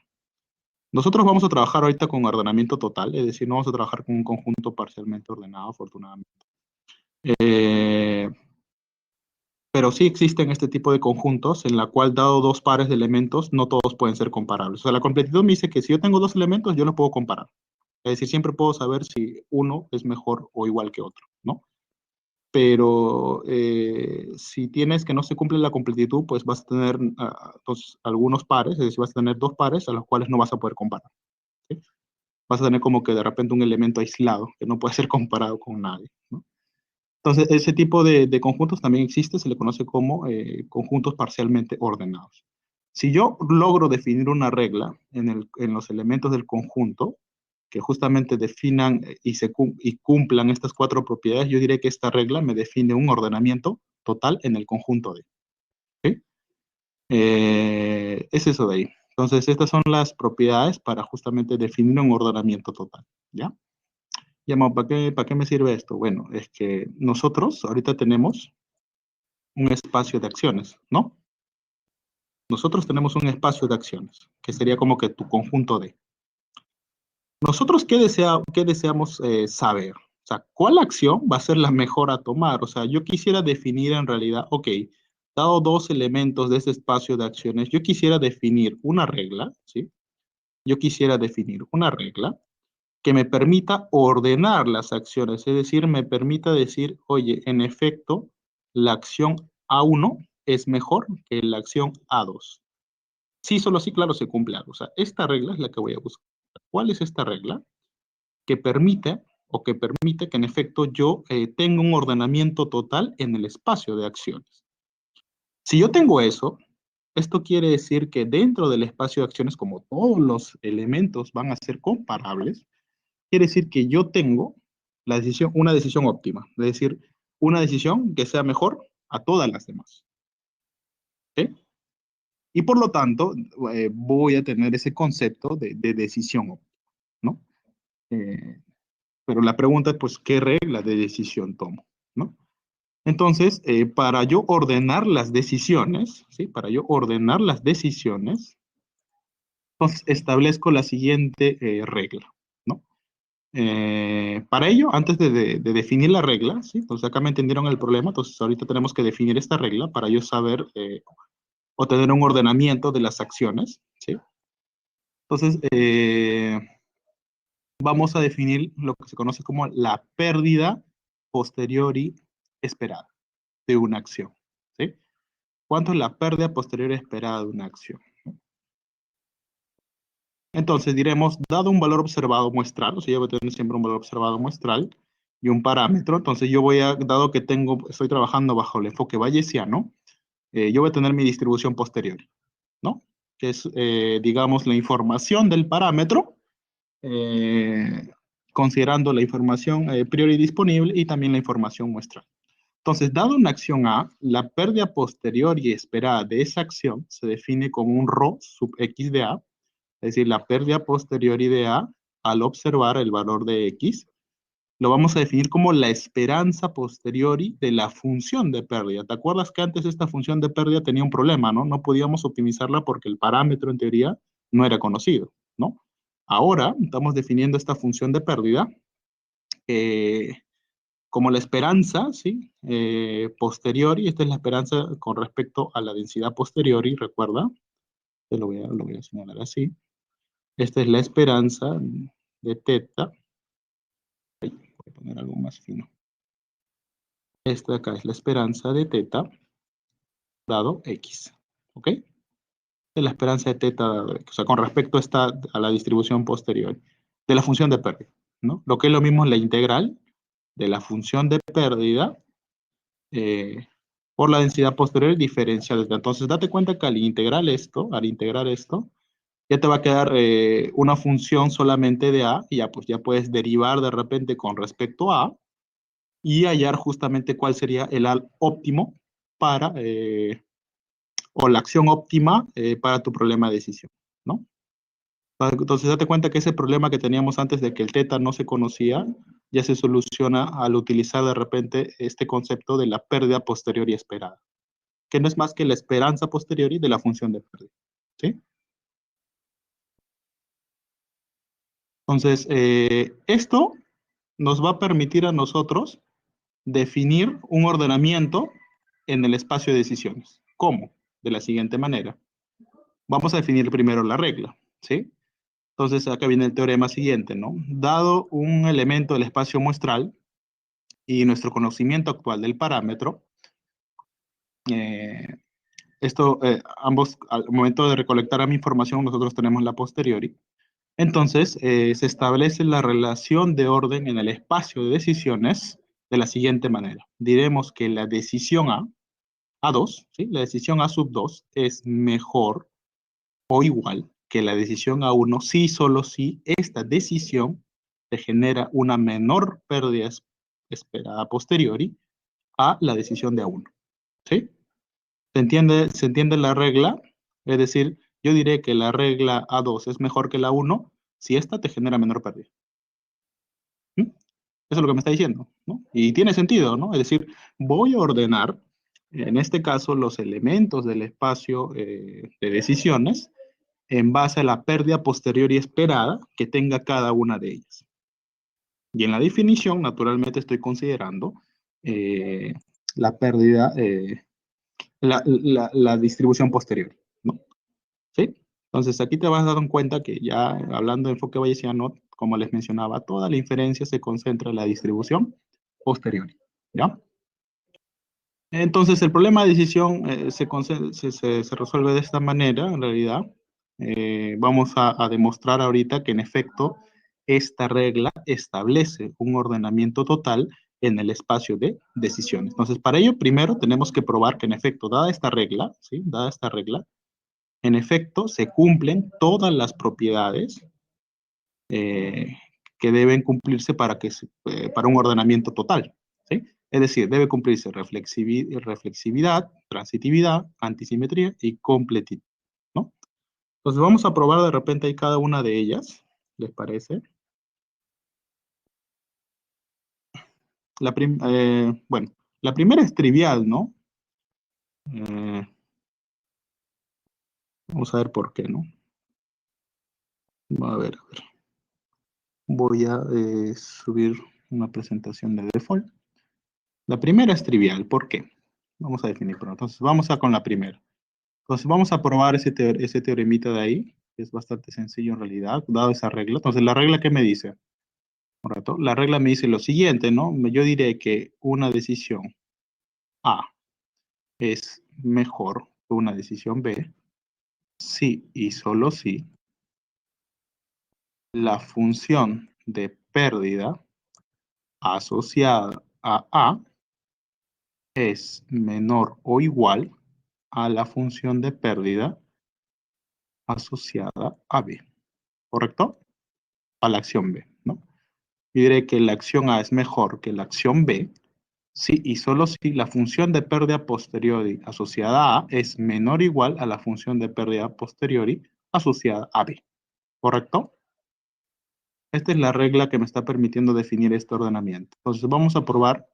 Nosotros vamos a trabajar ahorita con ordenamiento total, es decir, no vamos a trabajar con un conjunto parcialmente ordenado, afortunadamente. Pero sí existen este tipo de conjuntos en la cual, dado dos pares de elementos, no todos pueden ser comparables. O sea, la completitud me dice que si yo tengo dos elementos, yo los puedo comparar. Es decir, siempre puedo saber si uno es mejor o igual que otro, ¿no? Pero si tienes que no se cumple la completitud, pues vas a tener algunos pares, es decir, vas a tener dos pares a los cuales no vas a poder comparar. ¿Sí? Vas a tener como que de repente un elemento aislado que no puede ser comparado con nadie, ¿no? Entonces, ese tipo de conjuntos también existe, se le conoce como conjuntos parcialmente ordenados. Si yo logro definir una regla en los elementos del conjunto, que justamente definan y cumplan estas cuatro propiedades, yo diré que esta regla me define un ordenamiento total en el conjunto D. ¿Sí? Es eso de ahí. Entonces, estas son las propiedades para justamente definir un ordenamiento total. ¿Ya? ¿Para qué me sirve esto? Bueno, es que nosotros ahorita tenemos un espacio de acciones, ¿no? Nosotros tenemos un espacio de acciones, que sería como que tu conjunto de. Nosotros, ¿qué deseamos saber? O sea, ¿cuál acción va a ser la mejor a tomar? O sea, yo quisiera definir en realidad, ok, dado dos elementos de ese espacio de acciones, yo quisiera definir una regla, ¿sí? Yo quisiera definir una regla que me permita ordenar las acciones, es decir, me permita decir, oye, en efecto, la acción A1 es mejor que la acción A2. Sí, solo sí, claro, se cumple algo. O sea, esta regla es la que voy a buscar. ¿Cuál es esta regla? Que permite que en efecto yo tenga un ordenamiento total en el espacio de acciones. Si yo tengo eso, esto quiere decir que dentro del espacio de acciones, como todos los elementos van a ser comparables, quiere decir que yo tengo una decisión óptima, es decir, una decisión que sea mejor a todas las demás. ¿Sí? Y por lo tanto, voy a tener ese concepto de decisión óptima, ¿no? Eh, pero la pregunta es, pues, ¿qué regla de decisión tomo? ¿No? Entonces, para yo ordenar las decisiones, ¿sí? Para yo ordenar las decisiones, entonces establezco la siguiente regla, ¿no? Para ello, antes de definir la regla, ¿sí? Entonces acá me entendieron el problema, entonces ahorita tenemos que definir esta regla para yo saber o tener un ordenamiento de las acciones, ¿sí? Entonces, vamos a definir lo que se conoce como la pérdida posteriori esperada de una acción, ¿sí? ¿Cuánto es la pérdida posterior esperada de una acción? Entonces diremos, dado un valor observado muestral, o sea, yo voy a tener siempre un valor observado muestral y un parámetro, entonces yo dado que estoy trabajando bajo el enfoque bayesiano, yo voy a tener mi distribución posterior, ¿no? Que es, digamos, la información del parámetro, eh, considerando la información priori disponible y también la información muestral. Entonces, dado una acción A, la pérdida posterior y esperada de esa acción se define como un ρ sub x de A, es decir, la pérdida posterior de A al observar el valor de x, lo vamos a definir como la esperanza posteriori de la función de pérdida. ¿Te acuerdas que antes esta función de pérdida tenía un problema, ¿no? No podíamos optimizarla porque el parámetro en teoría no era conocido, ¿no? Ahora estamos definiendo esta función de pérdida como la esperanza, ¿sí? Posteriori, esta es la esperanza con respecto a la densidad posteriori, recuerda, lo voy a señalar así. Esta es la esperanza de teta. Voy a poner algo más fino. Esta de acá es la esperanza de teta dado x, ¿ok? Es la esperanza de teta dado x, o sea, con respecto a la distribución posterior de la función de pérdida, ¿no? Lo que es lo mismo es la integral de la función de pérdida por la densidad posterior diferencial. Entonces, date cuenta que al integrar esto, ya te va a quedar una función solamente de A, y ya, pues, ya puedes derivar de repente con respecto a A, y hallar justamente cuál sería el A óptimo para, o la acción óptima para tu problema de decisión, ¿no? Entonces, date cuenta que ese problema que teníamos antes de que el teta no se conocía, ya se soluciona al utilizar de repente este concepto de la pérdida posterior y esperada, que no es más que la esperanza posteriori de la función de pérdida, ¿sí? Entonces, esto nos va a permitir a nosotros definir un ordenamiento en el espacio de decisiones. ¿Cómo? De la siguiente manera. Vamos a definir primero la regla, ¿sí? Entonces, acá viene el teorema siguiente, ¿no? Dado un elemento del espacio muestral y nuestro conocimiento actual del parámetro, eh, ambos, al momento de recolectar la información, nosotros tenemos la posteriori. Entonces, se establece la relación de orden en el espacio de decisiones de la siguiente manera. Diremos que la decisión A2, ¿sí? La decisión A sub 2 es mejor o igual que la decisión A1 si solo si esta decisión te genera una menor pérdida esperada a posteriori a la decisión de A1. ¿Sí? Se entiende la regla? Es decir, yo diré que la regla A2 es mejor que la 1 si esta te genera menor pérdida. ¿Mm? Eso es lo que me está diciendo, ¿no? Y tiene sentido, ¿no? Es decir, voy a ordenar, en este caso, los elementos del espacio de decisiones en base a la pérdida posterior y esperada que tenga cada una de ellas. Y en la definición, naturalmente, estoy considerando eh, la pérdida, la distribución posterior, ¿no? ¿Sí? Entonces, aquí te vas a dar cuenta que ya hablando de enfoque bayesiano, como les mencionaba, toda la inferencia se concentra en la distribución posterior, ¿ya? Entonces, el problema de decisión se resuelve de esta manera, en realidad. Vamos a demostrar ahorita que, en efecto, esta regla establece un ordenamiento total en el espacio de decisiones. Entonces, para ello, primero tenemos que probar que, en efecto, dada esta regla, ¿sí? Dada esta regla, en efecto, se cumplen todas las propiedades eh, que deben cumplirse para un ordenamiento total, ¿sí? Es decir, debe cumplirse reflexividad, transitividad, antisimetría y completitud, ¿no? Entonces vamos a probar de repente ahí cada una de ellas, ¿les parece? Bueno, la primera es trivial, ¿no? Eh, Vamos a ver por qué, ¿no? A ver. Voy a subir una presentación de default. La primera es trivial, ¿por qué? Vamos a definir, pero entonces vamos con la primera. Entonces vamos a probar ese teoremita de ahí, que es bastante sencillo en realidad, dado esa regla. Entonces, ¿la regla qué me dice? ¿Correcto? La regla me dice lo siguiente, ¿no? Yo diré que una decisión A es mejor que una decisión B si y solo si la función de pérdida asociada a A es menor o igual a la función de pérdida asociada a B, ¿correcto? A la acción B, ¿no? Y diré que la acción A es mejor que la acción B si y solo si la función de pérdida posteriori asociada a A es menor o igual a la función de pérdida posteriori asociada a B, ¿correcto? Esta es la regla que me está permitiendo definir este ordenamiento. Entonces vamos a probar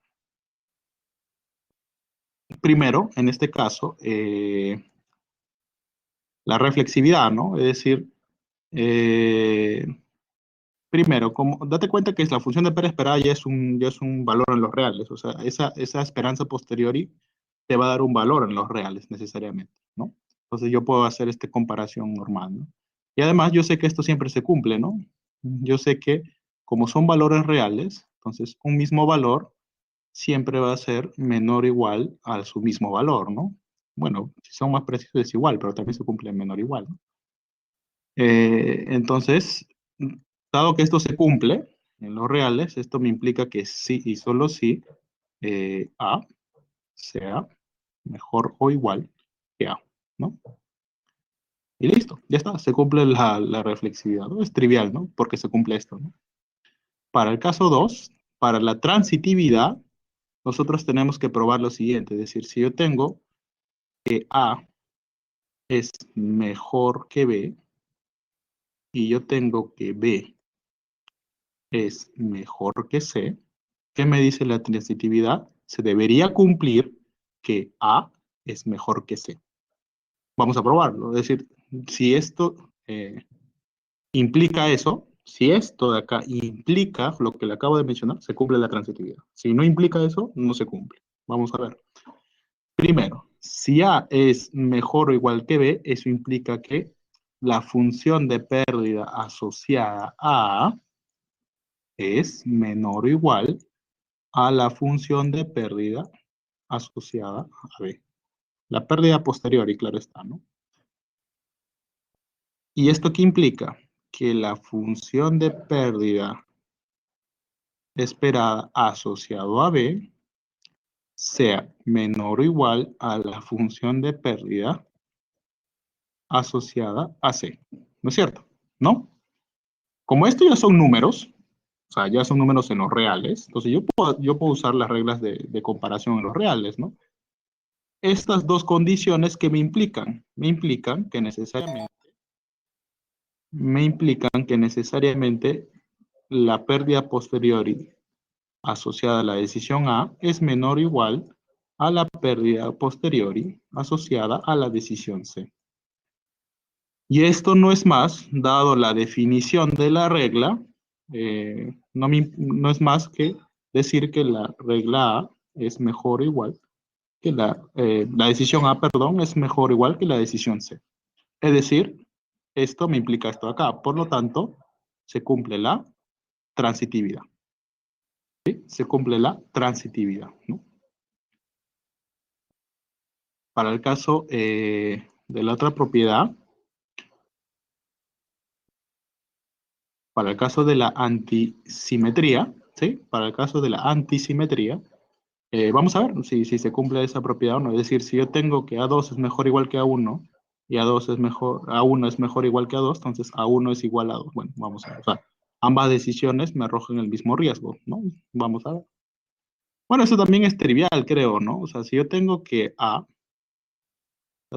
primero, en este caso, la reflexividad, ¿no? Es decir, eh, primero, date cuenta que la función de pérdida esperada ya es un valor en los reales, o sea, esa esperanza posteriori te va a dar un valor en los reales necesariamente, ¿no? Entonces yo puedo hacer esta comparación normal, ¿no? Y además yo sé que esto siempre se cumple, ¿no? Yo sé que como son valores reales, entonces un mismo valor siempre va a ser menor o igual a su mismo valor, ¿no? Bueno, si son más precisos es igual, pero también se cumple menor o igual, ¿no? Entonces, dado que esto se cumple en los reales, esto me implica que sí y solo si A sea mejor o igual que A, ¿no? Y listo, ya está, se cumple la reflexividad, ¿no? Es trivial, ¿no? Porque se cumple esto, ¿no? Para el caso 2, para la transitividad, nosotros tenemos que probar lo siguiente, es decir, si yo tengo que A es mejor que B, y yo tengo que B es mejor que C, ¿qué me dice la transitividad? Se debería cumplir que A es mejor que C. Vamos a probarlo, es decir, si esto implica eso, si esto de acá implica lo que le acabo de mencionar, se cumple la transitividad. Si no implica eso, no se cumple. Vamos a ver. Primero, si A es mejor o igual que B, eso implica que la función de pérdida asociada a A es menor o igual a la función de pérdida asociada a B. La pérdida posterior, y claro está, ¿no? ¿Y esto qué implica? Que la función de pérdida esperada asociado a B sea menor o igual a la función de pérdida asociada a C. ¿No es cierto? ¿No? Como esto ya son números, o sea, ya son números en los reales, entonces yo puedo usar las reglas de comparación en los reales, ¿no? Estas dos condiciones que me implican que necesariamente la pérdida posteriori asociada a la decisión A es menor o igual a la pérdida posteriori asociada a la decisión C. Y esto no es más, dado la definición de la regla, no es más que decir que la regla A es mejor o igual que la decisión A, perdón, es mejor o igual que la decisión C. Es decir, esto me implica esto acá. Por lo tanto, se cumple la transitividad. ¿Sí? Se cumple la transitividad, ¿no? Para el caso de la otra propiedad, para el caso de la antisimetría, ¿sí? Para el caso de la antisimetría, vamos a ver si se cumple esa propiedad o no. Es decir, si yo tengo que A2 es mejor o igual que A1 y A1 es mejor o igual que A2, entonces A1 es igual a 2. Bueno, vamos a ver. O sea, ambas decisiones me arrojan el mismo riesgo, ¿no? Vamos a ver. Bueno, eso también es trivial, creo, ¿no? O sea, si yo tengo que ya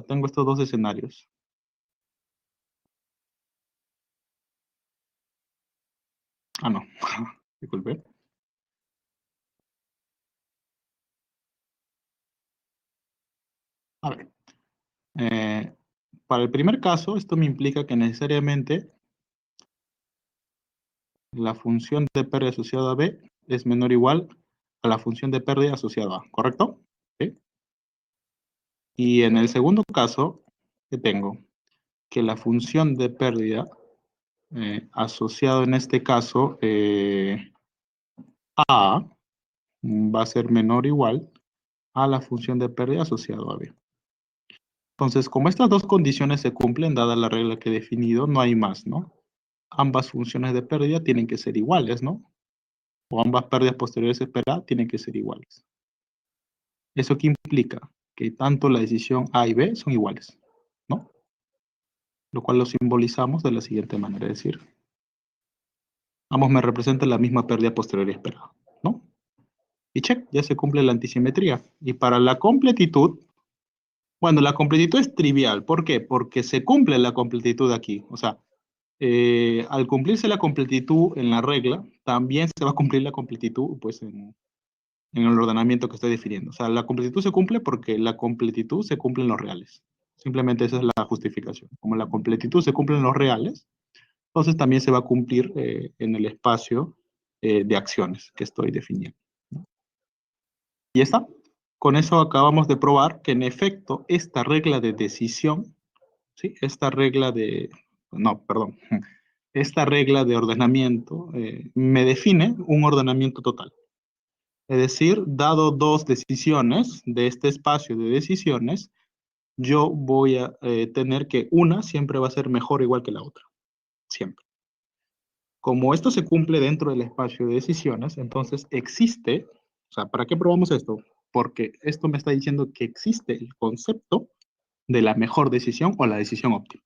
tengo estos dos escenarios. Ah, no. Disculpe. A ver. Para el primer caso, esto me implica que necesariamente la función de pérdida asociada a B es menor o igual a la función de pérdida asociada a A, ¿correcto? ¿Sí? Y en el segundo caso, ¿qué tengo? Que la función de pérdida asociado en este caso A va a ser menor o igual a la función de pérdida asociado a B. Entonces, como estas dos condiciones se cumplen, dada la regla que he definido, no hay más, ¿no? Ambas funciones de pérdida tienen que ser iguales, ¿no? O ambas pérdidas posteriores esperadas tienen que ser iguales. ¿Eso qué implica? Que tanto la decisión A y B son iguales, ¿no? Lo cual lo simbolizamos de la siguiente manera, es decir, ambos me representan la misma pérdida posterior esperada, ¿no? Y check, ya se cumple la antisimetría. Y para la completitud, bueno, la completitud es trivial. ¿Por qué? Porque se cumple la completitud aquí. O sea, al cumplirse la completitud en la regla, también se va a cumplir la completitud pues, en el ordenamiento que estoy definiendo. O sea, la completitud se cumple porque la completitud se cumple en los reales. Simplemente esa es la justificación. Como la completitud se cumple en los reales, entonces también se va a cumplir en el espacio de acciones que estoy definiendo. Y ya está. Con eso acabamos de probar que en efecto esta regla de decisión, ¿sí? Esta regla de, no, perdón, esta regla de ordenamiento me define un ordenamiento total. Es decir, dado dos decisiones de este espacio de decisiones, yo voy a tener que una siempre va a ser mejor o igual que la otra. Siempre. Como esto se cumple dentro del espacio de decisiones, entonces existe, o sea, ¿para qué probamos esto? Porque esto me está diciendo que existe el concepto de la mejor decisión o la decisión óptima.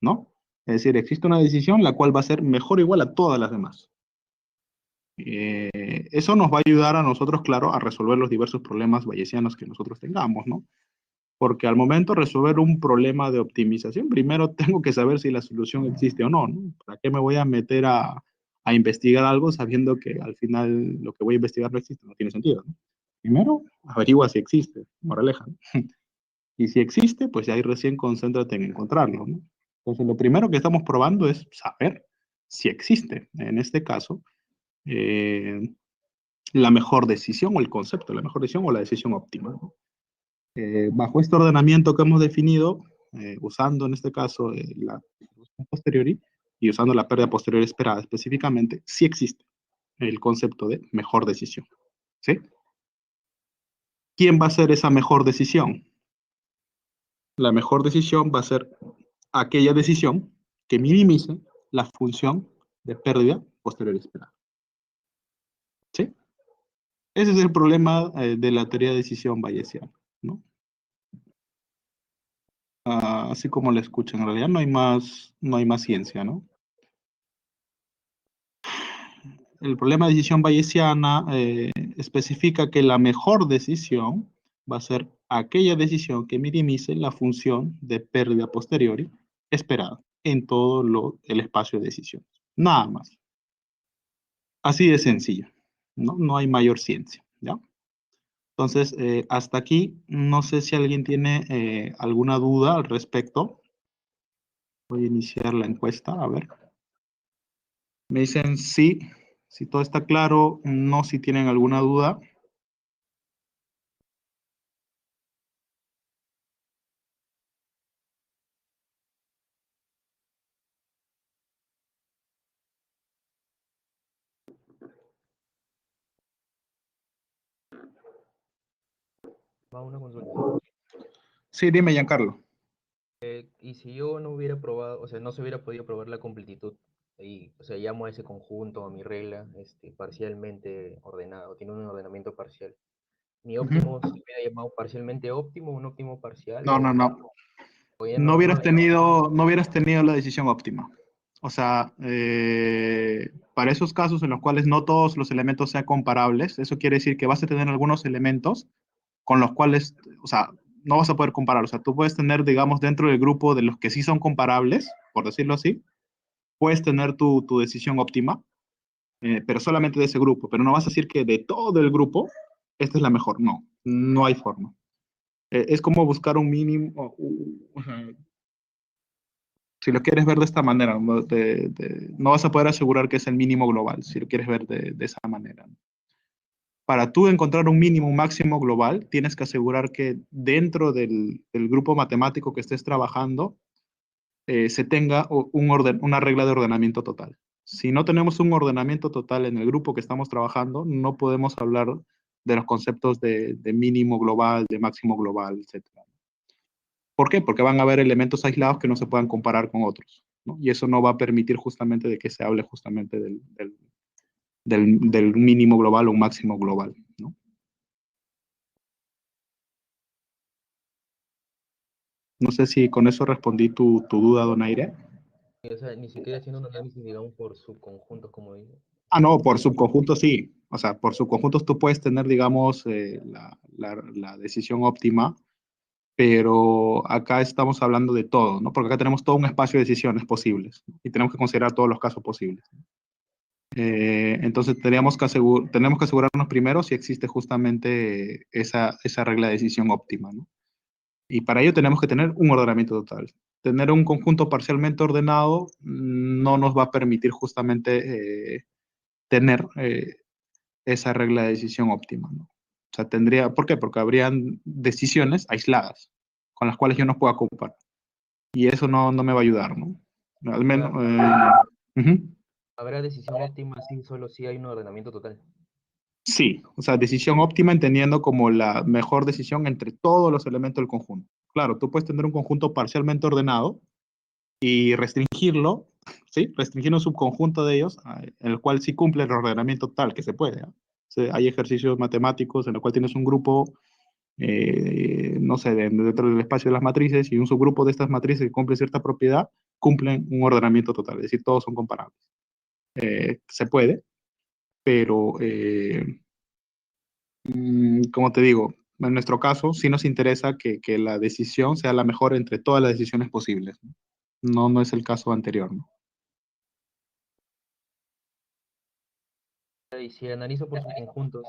¿no? Es decir, existe una decisión la cual va a ser mejor o igual a todas las demás. Eso nos va a ayudar a nosotros, claro, a resolver los diversos problemas bayesianos que nosotros tengamos, ¿no? Porque al momento de resolver un problema de optimización, primero tengo que saber si la solución existe o no, ¿no? ¿Para qué me voy a meter a investigar algo sabiendo que al final lo que voy a investigar no existe? No tiene sentido, ¿no? Primero, averigua si existe, moraleja, ¿no? Y si existe, pues ahí recién concéntrate en encontrarlo, ¿no? Entonces, lo primero que estamos probando es saber si existe, en este caso, eh, la mejor decisión o el concepto, la mejor decisión o la decisión óptima, ¿no? Bajo este ordenamiento que hemos definido, usando en este caso la distribución posteriori y usando la pérdida posterior esperada específicamente, sí existe el concepto de mejor decisión, ¿sí? ¿Quién va a ser esa mejor decisión? La mejor decisión va a ser aquella decisión que minimice la función de pérdida posterior esperada, ¿sí? Ese es el problema de la teoría de decisión bayesiana, ¿no? Así como la escuchan, en realidad no hay más ciencia, ¿no? El problema de decisión bayesiana especifica que la mejor decisión va a ser aquella decisión que minimice la función de pérdida posteriori esperada en todo el espacio de decisión. Nada más. Así de sencillo, ¿no? No hay mayor ciencia, ¿ya? Entonces, hasta aquí, no sé si alguien tiene alguna duda al respecto. Voy a iniciar la encuesta, a ver. Me dicen sí, si todo está claro, no si tienen alguna duda. Va una consulta. Sí, dime, Giancarlo. Y si yo no hubiera probado, o sea, no se hubiera podido probar la completitud, y, o sea, llamo a ese conjunto, a mi regla, parcialmente ordenado, tiene un ordenamiento parcial. Mi Ujú. óptimo se hubiera llamado parcialmente óptimo, un óptimo parcial, No, no, no. o ya No no, no hubieras hay. tenido, no hubieras tenido la decisión óptima. O sea, para esos casos en los cuales no todos los elementos sean comparables, eso quiere decir que vas a tener algunos elementos con los cuales, o sea, no vas a poder comparar. O sea, tú puedes tener, digamos, dentro del grupo de los que sí son comparables, por decirlo así, puedes tener tu decisión óptima, pero solamente de ese grupo. Pero no vas a decir que de todo el grupo, esta es la mejor. No, no hay forma. Es como buscar un mínimo, si lo quieres ver de esta manera, no, no vas a poder asegurar que es el mínimo global, si lo quieres ver de esa manera. Para tú encontrar un mínimo, un máximo global, tienes que asegurar que dentro del grupo matemático que estés trabajando se tenga una regla de ordenamiento total. Si no tenemos un ordenamiento total en el grupo que estamos trabajando, no podemos hablar de los conceptos de mínimo global, de máximo global, etc. ¿Por qué? Porque van a haber elementos aislados que no se puedan comparar con otros, ¿no? Y eso no va a permitir justamente de que se hable justamente del mínimo global o un máximo global, ¿no? No sé si con eso respondí tu duda, Donaire. O sea, ni siquiera haciendo un análisis, digamos, por subconjuntos, como dice. Ah, no, por subconjuntos sí. O sea, por subconjuntos tú puedes tener, digamos, la decisión óptima, pero acá estamos hablando de todo, ¿no? Porque acá tenemos todo un espacio de decisiones posibles, ¿no? Y tenemos que considerar todos los casos posibles. Entonces tenemos que asegurarnos primero si existe justamente esa regla de decisión óptima, ¿no? Y para ello tenemos que tener un ordenamiento total. Tener un conjunto parcialmente ordenado no nos va a permitir justamente tener esa regla de decisión óptima, ¿no? O sea, ¿por qué? Porque habrían decisiones aisladas con las cuales yo no puedo comparar. Y eso no me va a ayudar, ¿no? Al menos... ujú. Habrá decisión óptima si solo si hay un ordenamiento total. Sí, o sea, decisión óptima entendiendo como la mejor decisión entre todos los elementos del conjunto. Claro, tú puedes tener un conjunto parcialmente ordenado y restringirlo, ¿sí? Restringir un subconjunto de ellos, en el cual sí cumple el ordenamiento tal que se puede, ¿no? O sea, hay ejercicios matemáticos en el cual tienes un grupo no sé, dentro del espacio de las matrices, y un subgrupo de estas matrices que cumple cierta propiedad, cumplen un ordenamiento total, es decir, todos son comparables. Se puede, pero, como te digo, en nuestro caso, sí nos interesa que la decisión sea la mejor entre todas las decisiones posibles. No, no es el caso anterior, ¿no? Y si analizo por subconjuntos,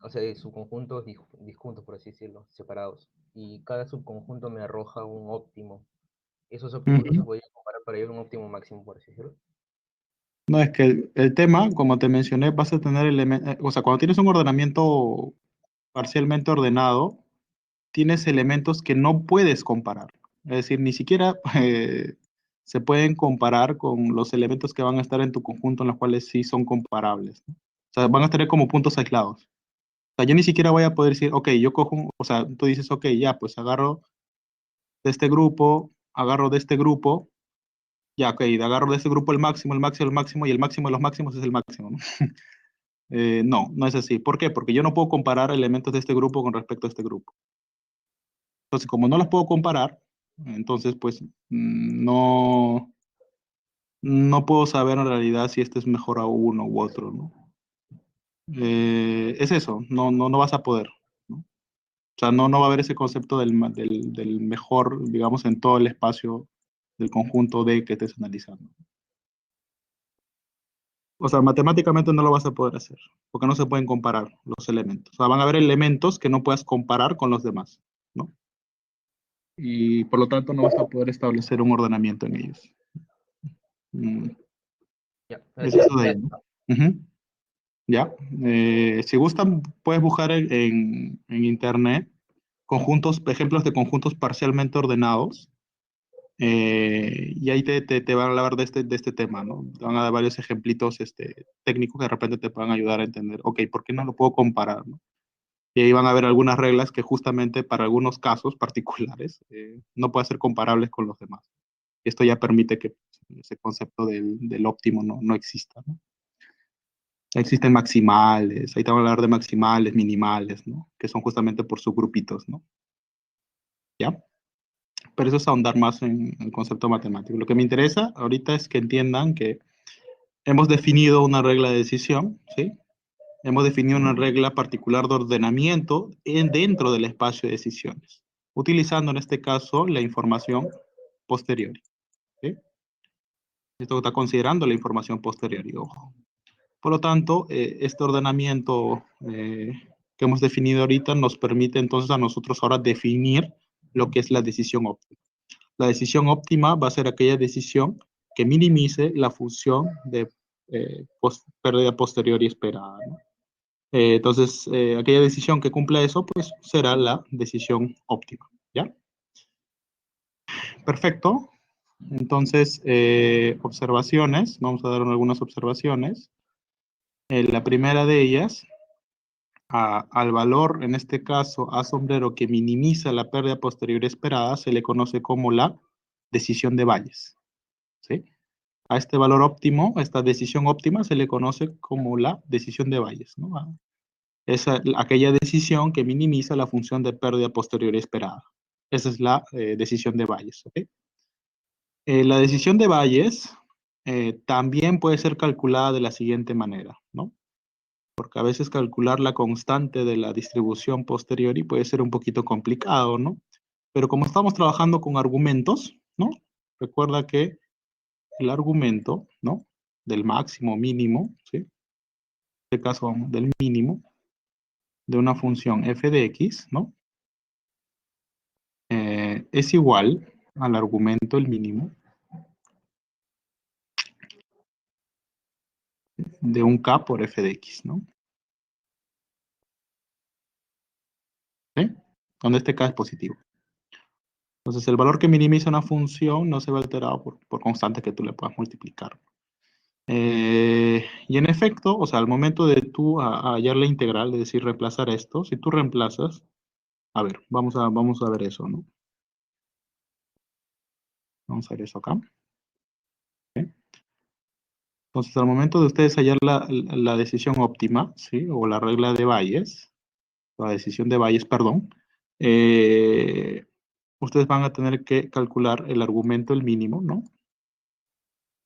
o sea, de subconjuntos disjuntos, por así decirlo, separados, y cada subconjunto me arroja un óptimo, esos óptimos se Ujú. podrían comparar para llegar a un óptimo máximo, por así decirlo. No, es que el tema, como te mencioné, vas a tener elementos, o sea, cuando tienes un ordenamiento parcialmente ordenado, tienes elementos que no puedes comparar. Es decir, ni siquiera se pueden comparar con los elementos que van a estar en tu conjunto, en los cuales sí son comparables, ¿no? O sea, van a estar como puntos aislados. O sea, yo ni siquiera voy a poder decir, ok, yo cojo, o sea, tú dices, ok, ya, pues agarro de este grupo, agarro de este grupo, ya, ok, agarro de este grupo el máximo, el máximo, el máximo, y el máximo de los máximos es el máximo, ¿no? No, no es así. ¿Por qué? Porque yo no puedo comparar elementos de este grupo con respecto a este grupo. Entonces, como no los puedo comparar, entonces, pues, no, no puedo saber en realidad si este es mejor a uno u otro, ¿no? Es eso, no vas a poder, ¿no? O sea, no va a haber ese concepto del mejor, digamos, en todo el espacio del conjunto D que estés analizando. O sea, matemáticamente no lo vas a poder hacer, porque no se pueden comparar los elementos. O sea, van a haber elementos que no puedas comparar con los demás, ¿no? Y por lo tanto no vas a poder establecer un ordenamiento en ellos. Mm, Ya, es ya, eso de ahí, ¿no? Ujú. Ya. Si gustan, puedes buscar en internet conjuntos, ejemplos de conjuntos parcialmente ordenados, y ahí te van a hablar de este tema, ¿no? Te van a dar varios ejemplitos técnicos que de repente te puedan ayudar a entender, ok, ¿por qué no lo puedo comparar, ¿no? Y ahí van a ver algunas reglas que justamente para algunos casos particulares no pueden ser comparables con los demás. Esto ya permite que ese concepto del óptimo no exista, ¿no? Existen maximales, ahí te van a hablar de maximales, minimales, ¿no? Que son justamente por subgrupitos, ¿no? ¿Ya? Pero eso es ahondar más en el concepto matemático. Lo que me interesa ahorita es que entiendan que hemos definido una regla de decisión, ¿sí? Hemos definido una regla particular de ordenamiento dentro del espacio de decisiones, utilizando en este caso la información posterior, ¿sí? Esto está considerando la información posterior, ojo. Por lo tanto, este ordenamiento que hemos definido ahorita nos permite entonces a nosotros ahora definir lo que es la decisión óptima. La decisión óptima va a ser aquella decisión que minimice la función de pérdida posterior y esperada, ¿no? Entonces, aquella decisión que cumpla eso, pues será la decisión óptima, ¿ya? Perfecto. Entonces, observaciones. Vamos a dar algunas observaciones. La primera de ellas, al valor, en este caso, A sombrero, que minimiza la pérdida posterior esperada, se le conoce como la decisión de Bayes, ¿sí? A este valor óptimo, a esta decisión óptima, se le conoce como la decisión de Bayes, ¿no? Es aquella decisión que minimiza la función de pérdida posterior esperada. Esa es la decisión de Bayes, ¿ok? La decisión de Bayes también puede ser calculada de la siguiente manera, ¿no? Porque a veces calcular la constante de la distribución posteriori puede ser un poquito complicado, ¿no? Pero como estamos trabajando con argumentos, ¿no? Recuerda que el argumento, ¿no? Del máximo mínimo, ¿sí? En este caso del mínimo, de una función f de x, ¿no? Es igual al argumento, el mínimo, de un k por f de x, ¿no? ¿Sí? Donde este k es positivo. Entonces, el valor que minimiza una función no se ve alterado por constante que tú le puedas multiplicar. Y en efecto, o sea, al momento de tú hallar la integral, es decir, reemplazar esto, si tú reemplazas, a ver, vamos a ver eso, ¿no? Vamos a ver eso acá. ¿Sí? Entonces, al momento de ustedes hallar la decisión óptima, ¿sí? O la regla de Bayes, la decisión de Bayes, perdón, ustedes van a tener que calcular el argumento, el mínimo, ¿no?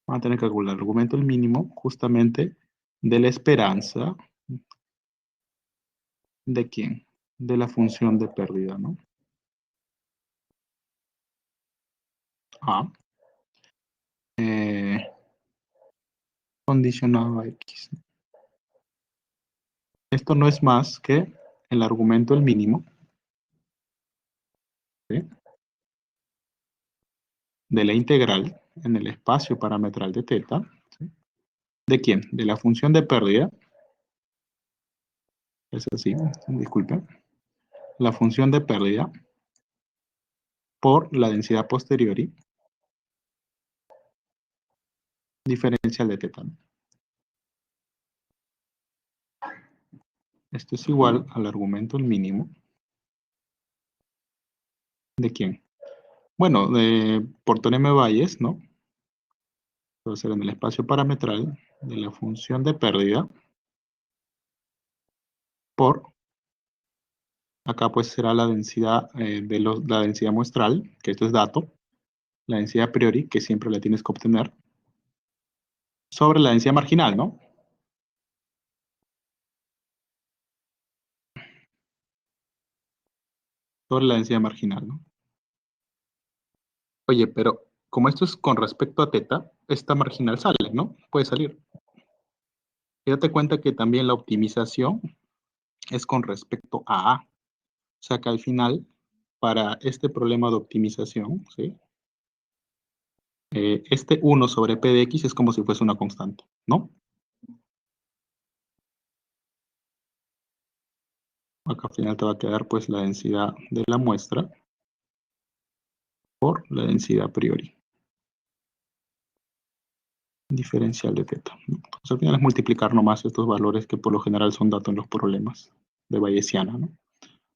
Van a tener que calcular el argumento, el mínimo, justamente de la esperanza. ¿De quién? De la función de pérdida, ¿no? A. Condicionado a X. Esto no es más que el argumento, el mínimo, ¿sí? De la integral en el espacio parametral de teta. ¿Sí? ¿De quién? De la función de pérdida. Es así, disculpen. La función de pérdida por la densidad posteriori diferencial de teta. Esto es igual al argumento, el mínimo. ¿De quién? Bueno, por teorema de Bayes, ¿no? Va a ser en el espacio parametral de la función de pérdida por, acá pues será la densidad, la densidad muestral, que esto es dato, la densidad a priori, que siempre la tienes que obtener, sobre la densidad marginal, ¿no? Sobre la densidad marginal, ¿no? Oye, pero como esto es con respecto a teta, esta marginal sale, ¿no? Puede salir. Y date cuenta que también la optimización es con respecto a A. O sea que al final, para este problema de optimización, ¿sí? Este 1 sobre P de X es como si fuese una constante, ¿no? Acá al final te va a quedar pues la densidad de la muestra por la densidad a priori diferencial de teta, ¿no? Entonces al final es multiplicar nomás estos valores que por lo general son datos en los problemas de Bayesiana, ¿no?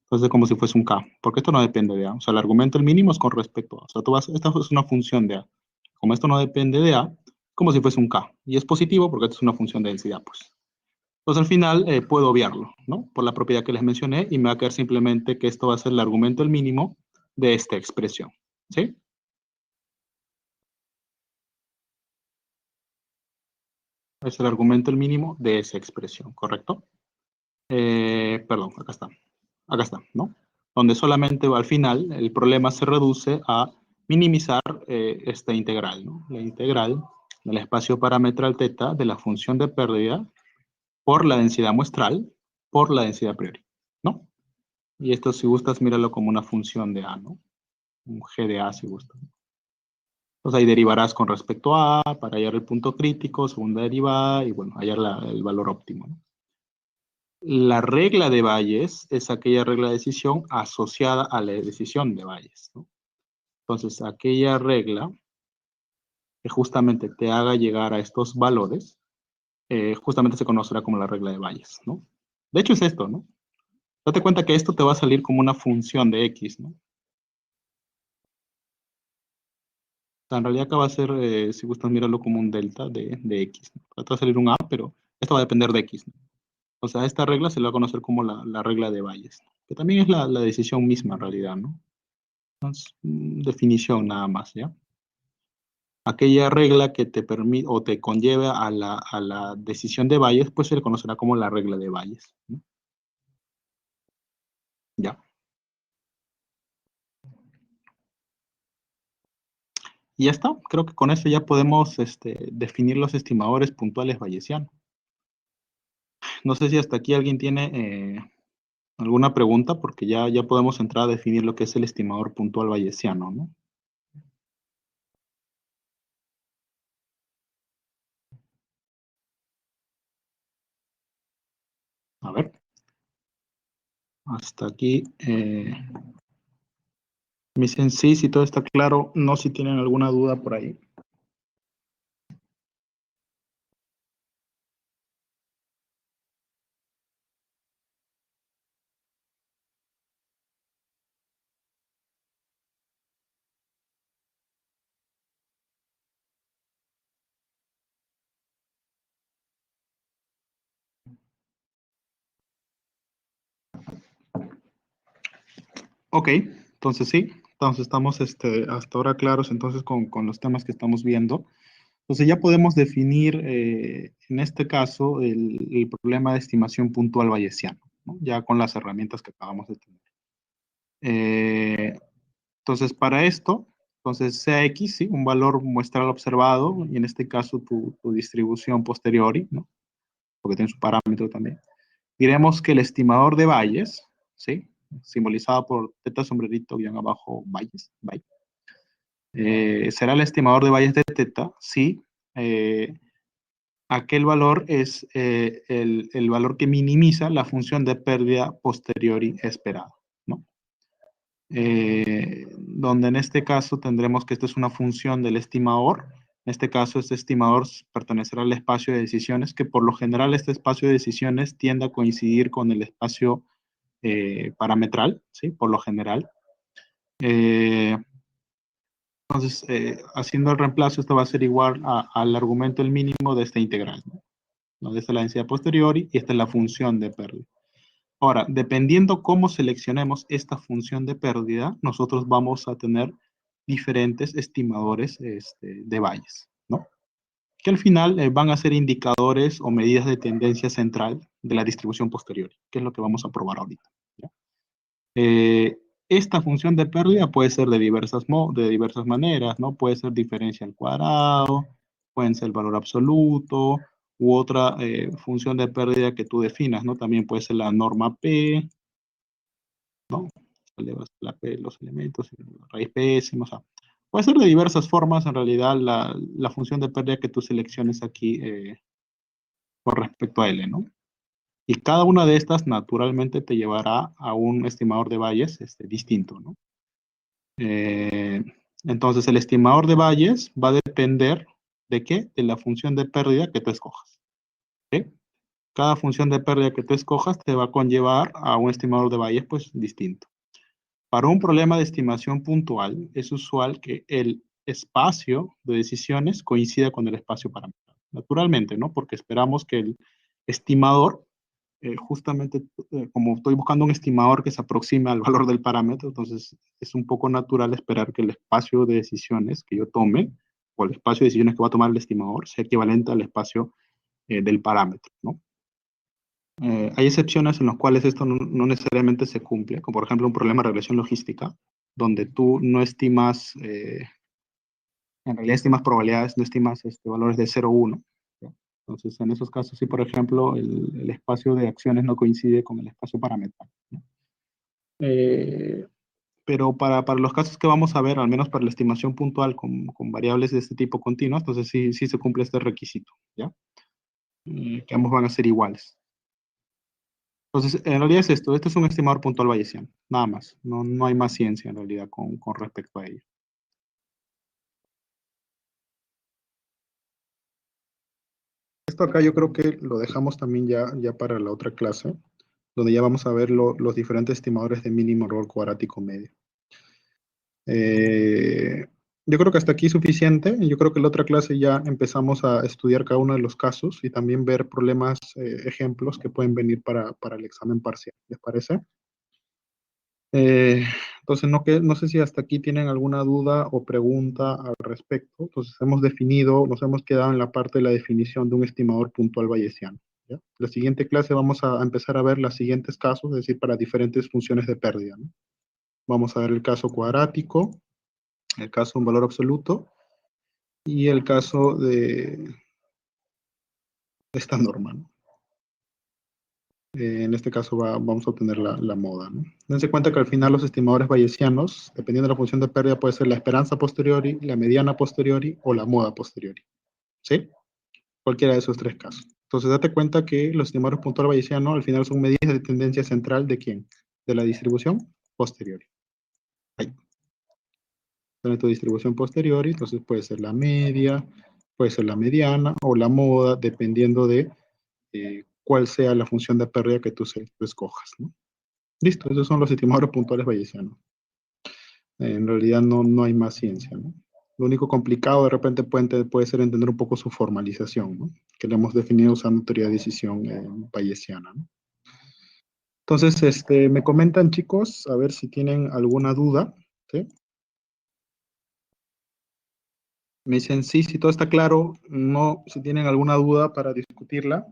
Entonces como si fuese un K, porque esto no depende de A. O sea, el argumento el mínimo es con respecto a A. O sea, esta es una función de A. Como esto no depende de A, como si fuese un K. Y es positivo porque esto es una función de densidad, pues. Entonces al final puedo obviarlo, ¿no? Por la propiedad que les mencioné y me va a quedar simplemente que esto va a ser el argumento el mínimo de esta expresión, ¿sí? Es el argumento el mínimo de esa expresión, ¿correcto? Perdón, acá está. Acá está, ¿no? Donde solamente al final el problema se reduce a minimizar esta integral, ¿no? La integral del espacio parametral teta de la función de pérdida por la densidad muestral por la densidad a priori, ¿no? Y esto si gustas míralo como una función de A, ¿no? Un g de A si gustas. Entonces ahí derivarás con respecto a A para hallar el punto crítico, segunda derivada y bueno, hallar el valor óptimo, ¿no? La regla de Bayes es aquella regla de decisión asociada a la decisión de Bayes, ¿no? Entonces, aquella regla que justamente te haga llegar a estos valores, justamente se conocerá como la regla de Bayes, ¿no? De hecho es esto, ¿no? Date cuenta que esto te va a salir como una función de X, ¿no? O sea, en realidad acá va a ser, si gustas, míralo como un delta de X, ¿no? Te va a salir un A, pero esto va a depender de X, ¿no? O sea, esta regla se le va a conocer como la regla de Bayes, ¿no? Que también es la decisión misma en realidad, ¿no? Entonces, definición nada más, ¿ya? Aquella regla que te permite o te conlleve a la decisión de Bayes, pues se le conocerá como la regla de Bayes, ¿no? Ya. Y ya está. Creo que con eso ya podemos definir los estimadores puntuales bayesianos. No sé si hasta aquí alguien tiene alguna pregunta, porque ya podemos entrar a definir lo que es el estimador puntual bayesiano, ¿no? A ver. Hasta aquí. Me dicen sí, si todo está claro. No si tienen alguna duda por ahí. Ok, entonces sí. Entonces estamos hasta ahora claros entonces con los temas que estamos viendo. Entonces ya podemos definir en este caso el problema de estimación puntual bayesiano, ¿no? Ya con las herramientas que acabamos de tener. Entonces para esto, entonces sea X, ¿sí? Un valor muestral observado, y en este caso tu distribución posteriori, ¿no? Porque tiene su parámetro también. Diremos que el estimador de Bayes, ¿sí? Simbolizado por teta sombrerito guión abajo Bayes, Bayes, será el estimador de Bayes de teta si aquel valor es el valor que minimiza la función de pérdida posteriori esperada, ¿no? Donde en este caso tendremos que esta es una función del estimador. En este caso, este estimador pertenecerá al espacio de decisiones, que por lo general este espacio de decisiones tiende a coincidir con el espacio parametral, ¿sí? Por lo general. Entonces, haciendo el reemplazo, esto va a ser igual al argumento el mínimo de esta integral, ¿no? Donde esta es la densidad posteriori y esta es la función de pérdida. Ahora, dependiendo cómo seleccionemos esta función de pérdida, nosotros vamos a tener diferentes estimadores de Bayes, ¿no? Que al final van a ser indicadores o medidas de tendencia central de la distribución posterior, que es lo que vamos a probar ahorita, ¿ya? Esta función de pérdida puede ser de diversas maneras, ¿no? Puede ser diferencia al cuadrado, puede ser el valor absoluto, u otra función de pérdida que tú definas, ¿no? También puede ser la norma P, ¿no? Elevas la P, los elementos, raíz pésima, o sea, puede ser de diversas formas, en realidad, la función de pérdida que tú selecciones aquí con respecto a L, ¿no? Y cada una de estas, naturalmente, te llevará a un estimador de Bayes distinto, ¿no? Eh, entonces, el estimador de Bayes va a depender ¿de qué? De la función de pérdida que tú escojas, ¿ok? Cada función de pérdida que tú escojas te va a conllevar a un estimador de Bayes, pues, distinto. Para un problema de estimación puntual, es usual que el espacio de decisiones coincida con el espacio parametral. Naturalmente, ¿no? Porque esperamos que el estimador, justamente como estoy buscando un estimador que se aproxime al valor del parámetro, entonces es un poco natural esperar que el espacio de decisiones que yo tome, o el espacio de decisiones que va a tomar el estimador, sea equivalente al espacio del parámetro, ¿no? Hay excepciones en las cuales esto no necesariamente se cumple, como por ejemplo un problema de regresión logística, donde tú no estimas, en realidad estimas probabilidades, no estimas valores de 0 o 1. ¿Ya? Entonces, en esos casos, sí, por ejemplo, el espacio de acciones no coincide con el espacio parametral, ¿no? Pero para los casos que vamos a ver, al menos para la estimación puntual con variables de este tipo continuas, entonces sí se cumple este requisito, ¿ya? Que ambos van a ser iguales. Entonces, en realidad es esto. Este es un estimador puntual bayesiano, nada más. No hay más ciencia en realidad con respecto a ello. Esto acá yo creo que lo dejamos también ya para la otra clase, donde ya vamos a ver los diferentes estimadores de mínimo error cuadrático medio. Yo creo que hasta aquí es suficiente. Yo creo que en la otra clase ya empezamos a estudiar cada uno de los casos y también ver problemas, ejemplos que pueden venir para el examen parcial. ¿Les parece? Entonces, no sé si hasta aquí tienen alguna duda o pregunta al respecto. Entonces, nos hemos quedado en la parte de la definición de un estimador puntual bayesiano, ¿ya? La siguiente clase vamos a empezar a ver los siguientes casos, es decir, para diferentes funciones de pérdida, ¿no? Vamos a ver el caso cuadrático, el caso de un valor absoluto y el caso de esta norma, ¿no? En este caso vamos a obtener la moda, ¿no? Dense cuenta que al final los estimadores bayesianos, dependiendo de la función de pérdida, puede ser la esperanza posteriori, la mediana posteriori o la moda posteriori, ¿sí? Cualquiera de esos tres casos. Entonces, date cuenta que los estimadores puntuales bayesianos al final son medidas de tendencia central ¿de quién? De la distribución posteriori. Ahí. Entonces, tu distribución posteriori, entonces puede ser la media, puede ser la mediana o la moda, dependiendo de cuál sea la función de pérdida que tú escojas, ¿no? Listo, esos son los estimadores puntuales bayesianos. En realidad no hay más ciencia, ¿no? Lo único complicado de repente puede ser entender un poco su formalización, ¿no? Que lo hemos definido usando teoría de decisión bayesiana, ¿no? Entonces, me comentan, chicos, a ver si tienen alguna duda, ¿sí? Me dicen sí, si todo está claro, no, si tienen alguna duda para discutirla.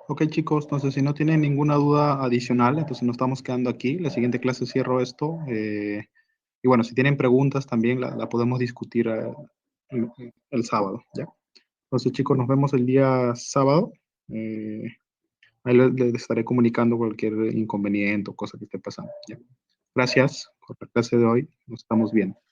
Ok, chicos, entonces si no tienen ninguna duda adicional, entonces nos estamos quedando aquí. La siguiente clase cierro esto. Y bueno, si tienen preguntas también la podemos discutir el sábado, ¿ya? Entonces, chicos, nos vemos el día sábado. Eh, Ahí les estaré comunicando cualquier inconveniente o cosa que esté pasando, ¿ya? Gracias por la clase de hoy. Nos estamos viendo.